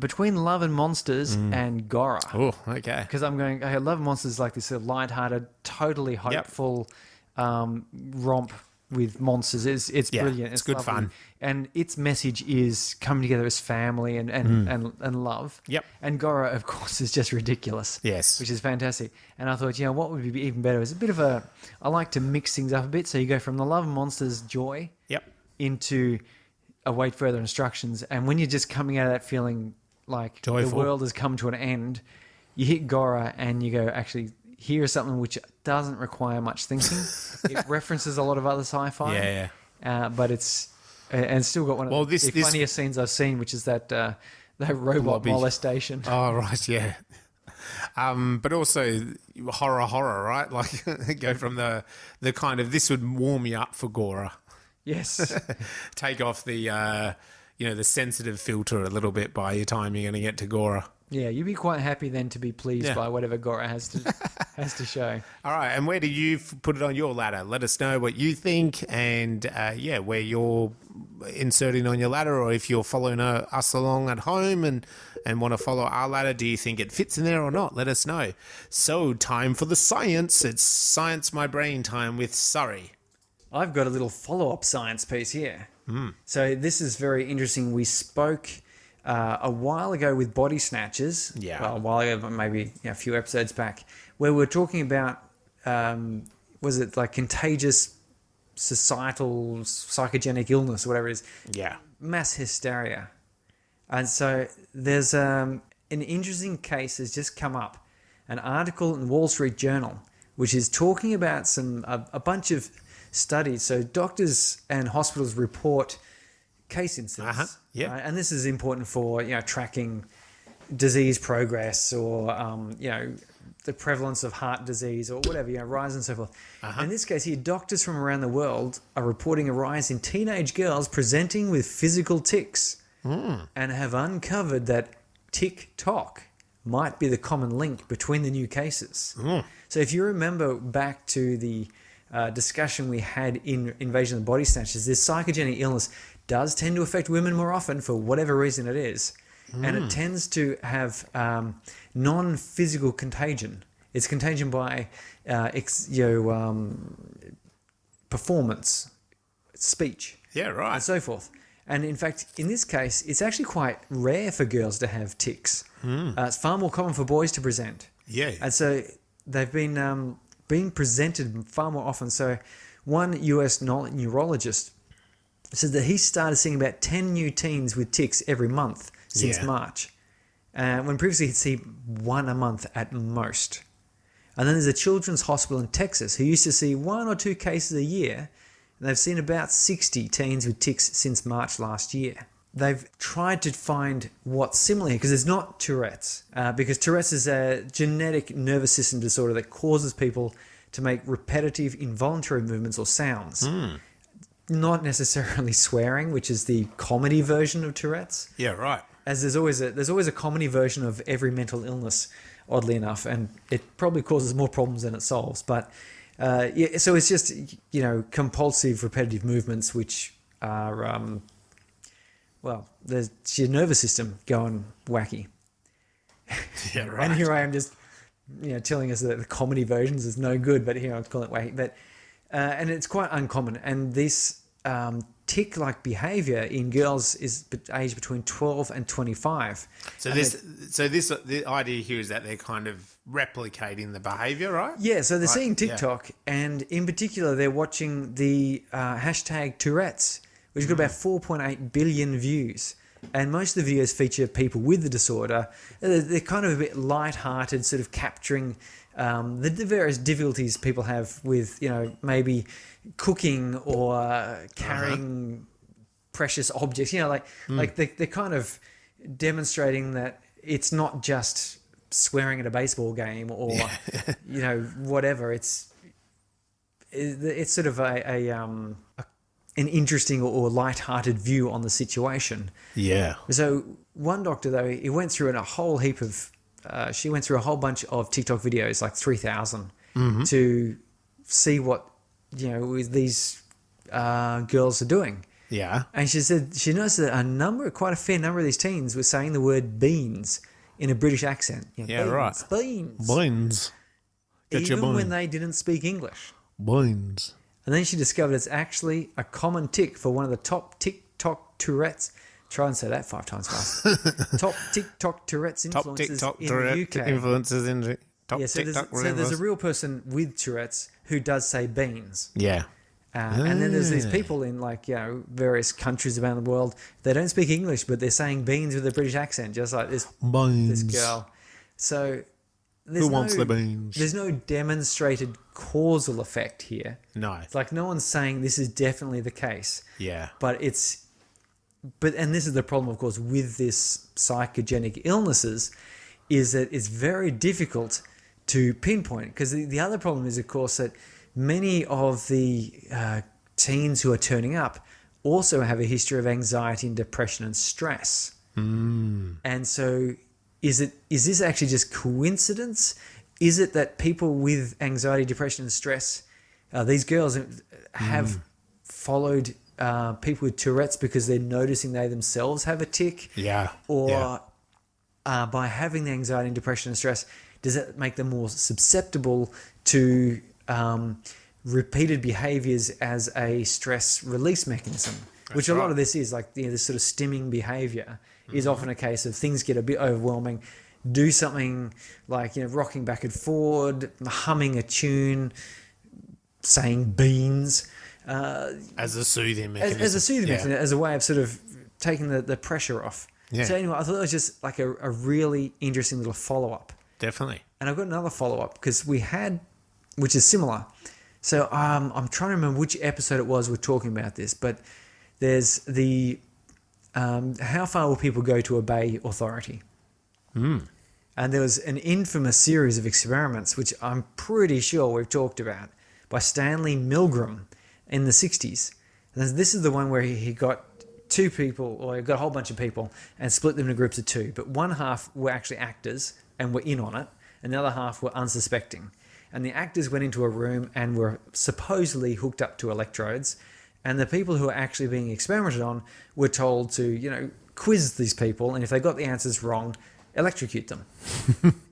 between Love and Monsters and Gora. Oh, okay. Because I'm going, okay, Love and Monsters is like this sort of lighthearted, totally hopeful romp with monsters. It's brilliant. It's good lovely. fun. And its message is coming together as family and love. Yep. And Gora, of course, is just ridiculous. Yes. Which is fantastic. And I thought, what would be even better is a bit of I like to mix things up a bit. So you go from the Love and Monsters joy into await further instructions. And when you're just coming out of that feeling like Joyful. the world has come to an end, you hit Gora and you go, actually, here is something which doesn't require much thinking. It references a lot of other sci-fi. Yeah. but it's and still got one of the funniest scenes I've seen, which is that robot molestation. Oh, right, yeah. But also horror, right? Like go from the kind of, this would warm you up for Gora. Yes. Take off the the sensitive filter a little bit by the time you're going to get to Gora. Yeah, you'd be quite happy then to be pleased by whatever Gora has to show. All right, and where do you put it on your ladder? Let us know what you think, and where you're inserting on your ladder, or if you're following us along at home and want to follow our ladder. Do you think it fits in there or not? Let us know. So, time for the science. It's Science My Brain time with Surrey. I've got a little follow-up science piece here. So this is very interesting. We spoke a while ago with Body Snatchers. Yeah. Well, a while ago, maybe a few episodes back, where we're talking about, was it like contagious societal psychogenic illness or whatever it is? Yeah. Mass hysteria. And so there's an interesting case has just come up, an article in the Wall Street Journal, which is talking about a bunch of studies. So doctors and hospitals report case incidents. Yeah. Right? And this is important for tracking disease progress or the prevalence of heart disease or whatever, rise and so forth. In this case here, doctors from around the world are reporting a rise in teenage girls presenting with physical tics and have uncovered that TikTok might be the common link between the new cases. So if you remember back to the discussion we had in Invasion of the Body Snatchers, this psychogenic illness does tend to affect women more often for whatever reason it is. And it tends to have non-physical contagion. It's contagion by performance, speech, right, and so forth. And in fact, in this case, it's actually quite rare for girls to have tics. It's far more common for boys to present. Yeah. And so they've been being presented far more often. So one US neurologist said that he started seeing about 10 new teens with tics every month since March, when previously he'd see one a month at most. And then there's a children's hospital in Texas who used to see 1 or 2 cases a year, and they've seen about 60 teens with tics since March last year. They've tried to find what's similar here, because it's not Tourette's, because Tourette's is a genetic nervous system disorder that causes people to make repetitive involuntary movements or sounds. Not necessarily swearing, which is the comedy version of Tourette's. Yeah, right. As there's always a comedy version of every mental illness, oddly enough, and it probably causes more problems than it solves. But so it's just compulsive repetitive movements which are there's your nervous system going wacky. Yeah, right. And here I am just telling us that the comedy versions is no good, but here I'm calling it wacky. But and it's quite uncommon, and this tic-like behavior in girls is aged between 12 and 25. So the idea here is that they're kind of replicating the behavior, right? Yeah, so they're seeing TikTok, and in particular, they're watching the hashtag Tourette's, which has got about 4.8 billion views. And most of the videos feature people with the disorder. They're kind of a bit light-hearted, sort of capturing the various difficulties people have with, maybe cooking or carrying precious objects. Like they're kind of demonstrating that it's not just swearing at a baseball game or whatever. It's sort of an interesting or light-hearted view on the situation. Yeah. So one doctor, though, he went through a whole heap of she went through a whole bunch of TikTok videos, like 3,000, to see what these girls are doing. Yeah. And she said she noticed that quite a fair number of these teens were saying the word beans in a British accent. Right. Beans. Beans. Even when they didn't speak English. Beans. And then she discovered it's actually a common tic for one of the top TikTok Tourette's. Try and say that 5 times fast. Top TikTok Tourette's influences in the UK. Influences in top TikTok. So there's a real person with Tourette's who does say beans. Yeah. And then there's these people in various countries around the world. They don't speak English, but they're saying beans with a British accent, just like this girl. So who wants the beans? There's no demonstrated causal effect here. No. It's like no one's saying this is definitely the case. Yeah. But and this is the problem, of course, with this psychogenic illnesses, is that it's very difficult to pinpoint. Because the other problem is, of course, that many of the teens who are turning up also have a history of anxiety and depression and stress. And so is this actually just coincidence? Is it that people with anxiety, depression and stress, these girls have followed people with Tourette's because they're noticing they themselves have a tic? Yeah. Or by having the anxiety and depression and stress, does that make them more susceptible to repeated behaviors as a stress release mechanism? Which a lot of this is like, this sort of stimming behavior is often a case of things get a bit overwhelming. Do something like, rocking back and forward, humming a tune, saying beans. As a soothing mechanism. As a soothing mechanism, as a way of sort of taking the pressure off. Yeah. So anyway, I thought it was just like a really interesting little follow-up. Definitely. And I've got another follow-up because which is similar. So I'm trying to remember which episode it was we're talking about this, but there's the how far will people go to obey authority? And there was an infamous series of experiments, which I'm pretty sure we've talked about, by Stanley Milgram in the 60s. And this is the one where he got two people, or he got a whole bunch of people, and split them into groups of two. But one half were actually actors and were in on it, and the other half were unsuspecting. And the actors went into a room and were supposedly hooked up to electrodes. And the people who were actually being experimented on were told to, quiz these people. And if they got the answers wrong, electrocute them.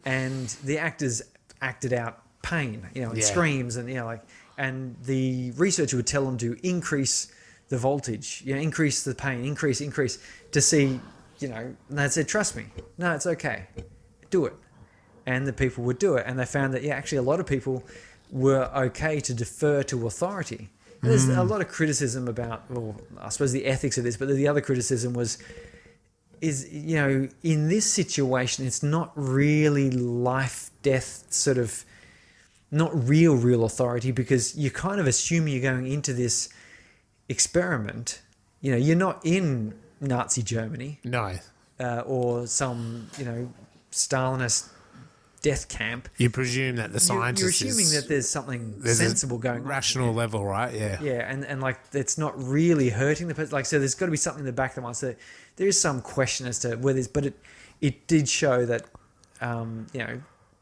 And the actors acted out pain, and screams and, and the researcher would tell them to increase the voltage, increase the pain, increase, to see, and they said, trust me, no, it's okay, do it. And the people would do it. And they found that, actually a lot of people were okay to defer to authority. And there's a lot of criticism about, I suppose the ethics of this, but the other criticism is, in this situation, it's not really life, death, sort of, not real authority, because you kind of assume you're going into this experiment. You're not in Nazi Germany. No. Or some, Stalinist death camp. You presume that the scientist You're assuming that there's something sensible going on. Rational level, right? Yeah. Yeah, and like it's not really hurting the person. Like, so there's got to be something in the back of the mind. So there is some question as to whether but it did show that,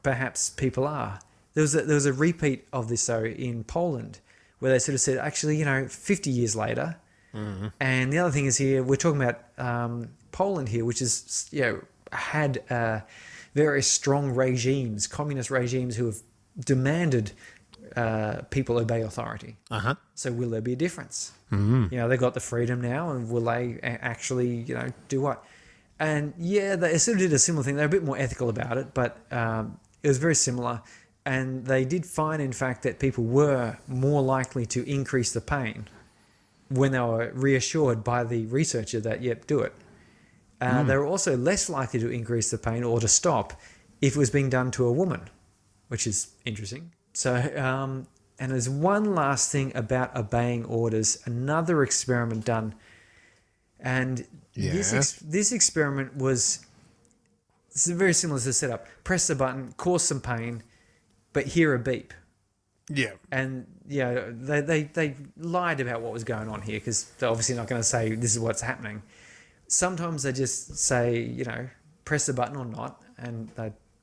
perhaps people are. There was a repeat of this though in Poland, where they sort of said, actually, 50 years later. Mm-hmm. And the other thing is here, we're talking about Poland here, which is, had very strong regimes, communist regimes who have demanded people obey authority. Uh-huh. So will there be a difference? Mm-hmm. They got the freedom now, and will they actually, do what? And they sort of did a similar thing. They're a bit more ethical about it, but it was very similar. And they did find, in fact, that people were more likely to increase the pain when they were reassured by the researcher that, do it. They were also less likely to increase the pain or to stop if it was being done to a woman, which is interesting. So, and there's one last thing about obeying orders, another experiment done. And this experiment was very similar to the setup. Press the button, cause some pain, but hear a beep. Yeah. And, they lied about what was going on here, because they're obviously not going to say this is what's happening. Sometimes they just say, press the button or not, and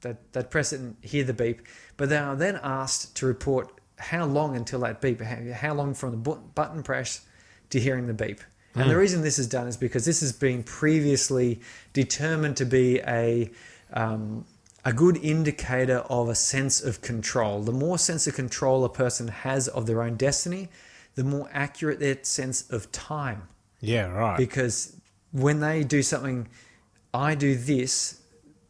they'd press it and hear the beep. But they are then asked to report how long until that beep, how long from the button press to hearing the beep. And the reason this is done is because this has been previously determined to be a good indicator of a sense of control. The more sense of control a person has of their own destiny, the more accurate their sense of time. Yeah, right. Because when they do something, I do this,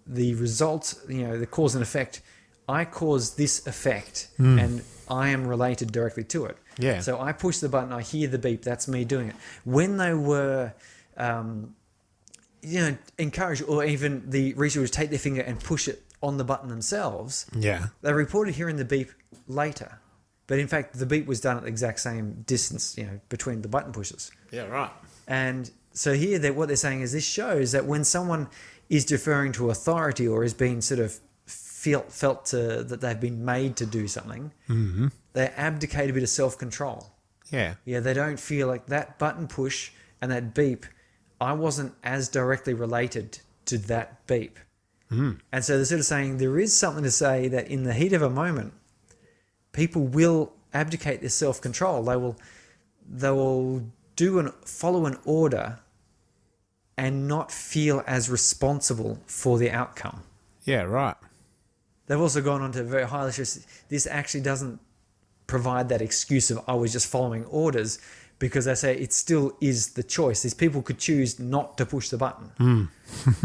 the result, the cause and effect, I cause this effect and I am related directly to it. Yeah. So I push the button, I hear the beep, that's me doing it. When they were, encouraged, or even the researchers take their finger and push it on the button themselves, they reported hearing the beep later. But in fact, the beep was done at the exact same distance, between the button pushes. Yeah, right. And so here, what they're saying is this shows that when someone is deferring to authority or is being sort of felt that they've been made to do something, they abdicate a bit of self-control. Yeah. Yeah, they don't feel like that button push and that beep, I wasn't as directly related to that beep. And so they're sort of saying there is something to say that in the heat of a moment, people will abdicate their self-control. They will follow an order and not feel as responsible for the outcome. Yeah, right. They've also gone on to very highly stress this actually doesn't provide that excuse of I was just following orders, because they say it still is the choice. These people could choose not to push the button.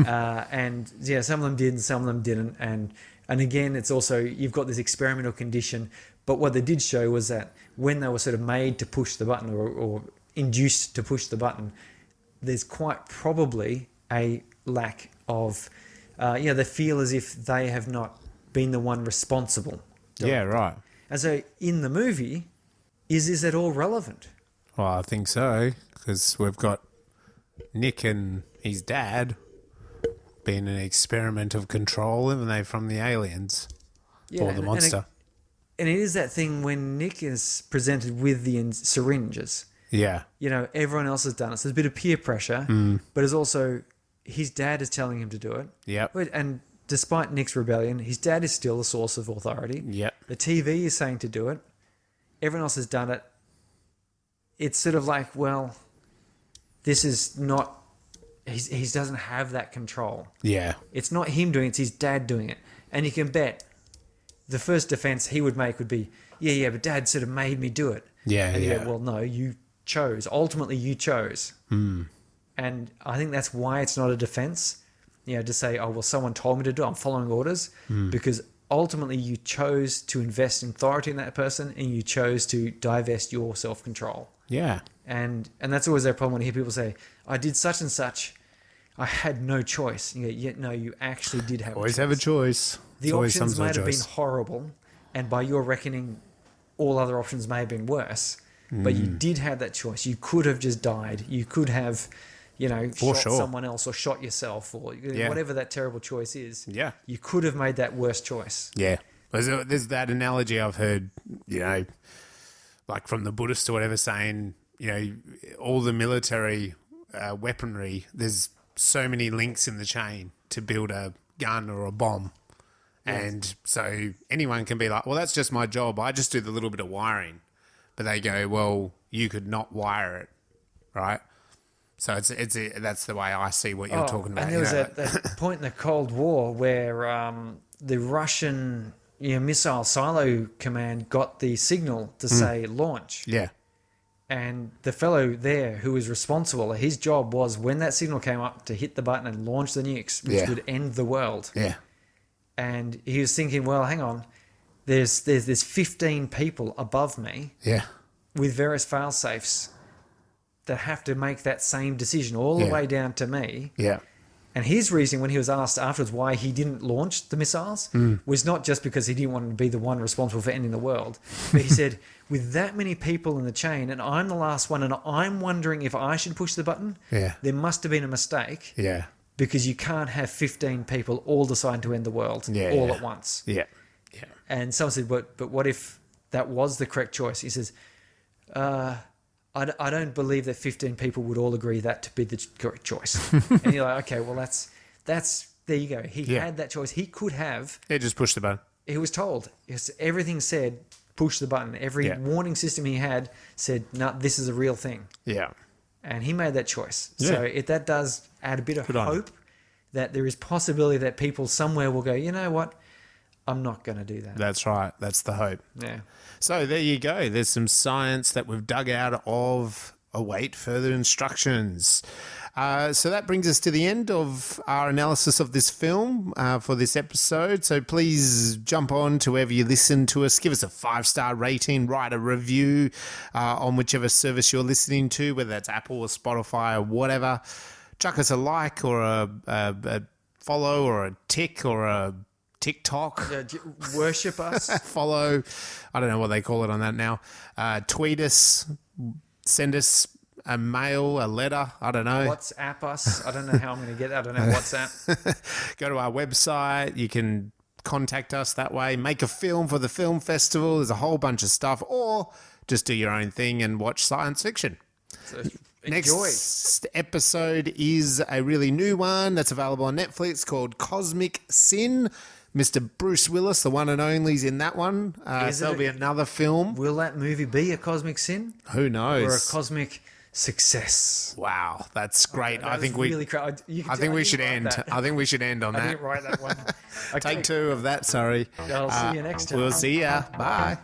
And yeah, some of them did and some of them didn't. And again, it's also, you've got this experimental condition. But what they did show was that when they were sort of made to push the button or induced to push the button, there's quite probably a lack of, they feel as if they have not been the one responsible. Yeah, right. And so in the movie, is this at all relevant? Well, I think so, because we've got Nick and his dad being an experiment of control, haven't they, from the aliens or the monster. And it is that thing when Nick is presented with the syringes. Yeah. Everyone else has done it. So there's a bit of peer pressure, but it's also his dad is telling him to do it. Yep. And despite Nick's rebellion, his dad is still a source of authority. Yep. The TV is saying to do it. Everyone else has done it. It's sort of like, well, this is not... He doesn't have that control. Yeah. It's not him doing it, it's his dad doing it. And you can bet the first defense he would make would be, but Dad sort of made me do it. Yeah, and you yeah. go, well, no, you chose. Ultimately, you chose. And I think that's why it's not a defense, to say, oh, well, someone told me to do it. I'm following orders. Because ultimately you chose to invest in authority in that person and you chose to divest your self-control. Yeah. And that's always their problem when I hear people say, I did such and such. I had no choice. No, you actually did have Always a choice. have a choice. The options might have been horrible, and by your reckoning, all other options may have been worse. But you did have that choice. You could have just died. You could have, shot someone else or shot yourself or whatever that terrible choice is. Yeah. You could have made that worst choice. Yeah. There's that analogy I've heard, like from the Buddhists or whatever, saying, all the military weaponry, there's so many links in the chain to build a gun or a bomb. Yes. And so anyone can be like, well, that's just my job. I just do the little bit of wiring. But they go, well, you could not wire it, right? So that's the way I see what you're talking about. And there was that point in the Cold War where the Russian missile silo command got the signal to say launch. Yeah. And the fellow there who was responsible, his job was when that signal came up to hit the button and launch the nukes, which would end the world. Yeah. And he was thinking, well, hang on, there's 15 people above me with various fail safes that have to make that same decision all the way down to me. Yeah. And his reasoning when he was asked afterwards why he didn't launch the missiles was not just because he didn't want to be the one responsible for ending the world, but he said, with that many people in the chain and I'm the last one and I'm wondering if I should push the button, there must have been a mistake. Yeah. Because you can't have 15 people all deciding to end the world all at once. Yeah. Yeah. And someone said, but what if that was the correct choice? He says, I don't believe that 15 people would all agree that to be the correct choice. And you're like, okay, well, that's there you go. He had that choice. He could have. Yeah, just push the button. He was told. Everything said, push the button. Every warning system he had said, no, this is a real thing. Yeah. And he made that choice. Yeah. So that does add a bit of hope that there is possibility that people somewhere will go, you know what? I'm not going to do that. That's right. That's the hope. Yeah. So there you go. There's some science that we've dug out of Await Further Instructions. So that brings us to the end of our analysis of this film for this episode. So please jump on to wherever you listen to us. Give us a 5-star rating, write a review on whichever service you're listening to, whether that's Apple or Spotify or whatever. Chuck us a like or a follow or a tick or a TikTok. Worship us. Follow. I don't know what they call it on that now. Tweet us. Send us a mail, a letter. I don't know. WhatsApp us. I don't know how I'm going to get that. I don't know WhatsApp. Go to our website. You can contact us that way. Make a film for the film festival. There's a whole bunch of stuff. Or just do your own thing and watch science fiction. So enjoy. Next episode is a really new one that's available on Netflix called Cosmic Sin. Mr. Bruce Willis, the one and only, is in that one. There'll be another film. Will that movie be a cosmic sin? Who knows? Or a cosmic success? Wow, that's great. I think we should end. I think we should end on that. I didn't write that one. Okay. Take 2 of that, sorry. I'll see you next time. We'll see ya. Bye.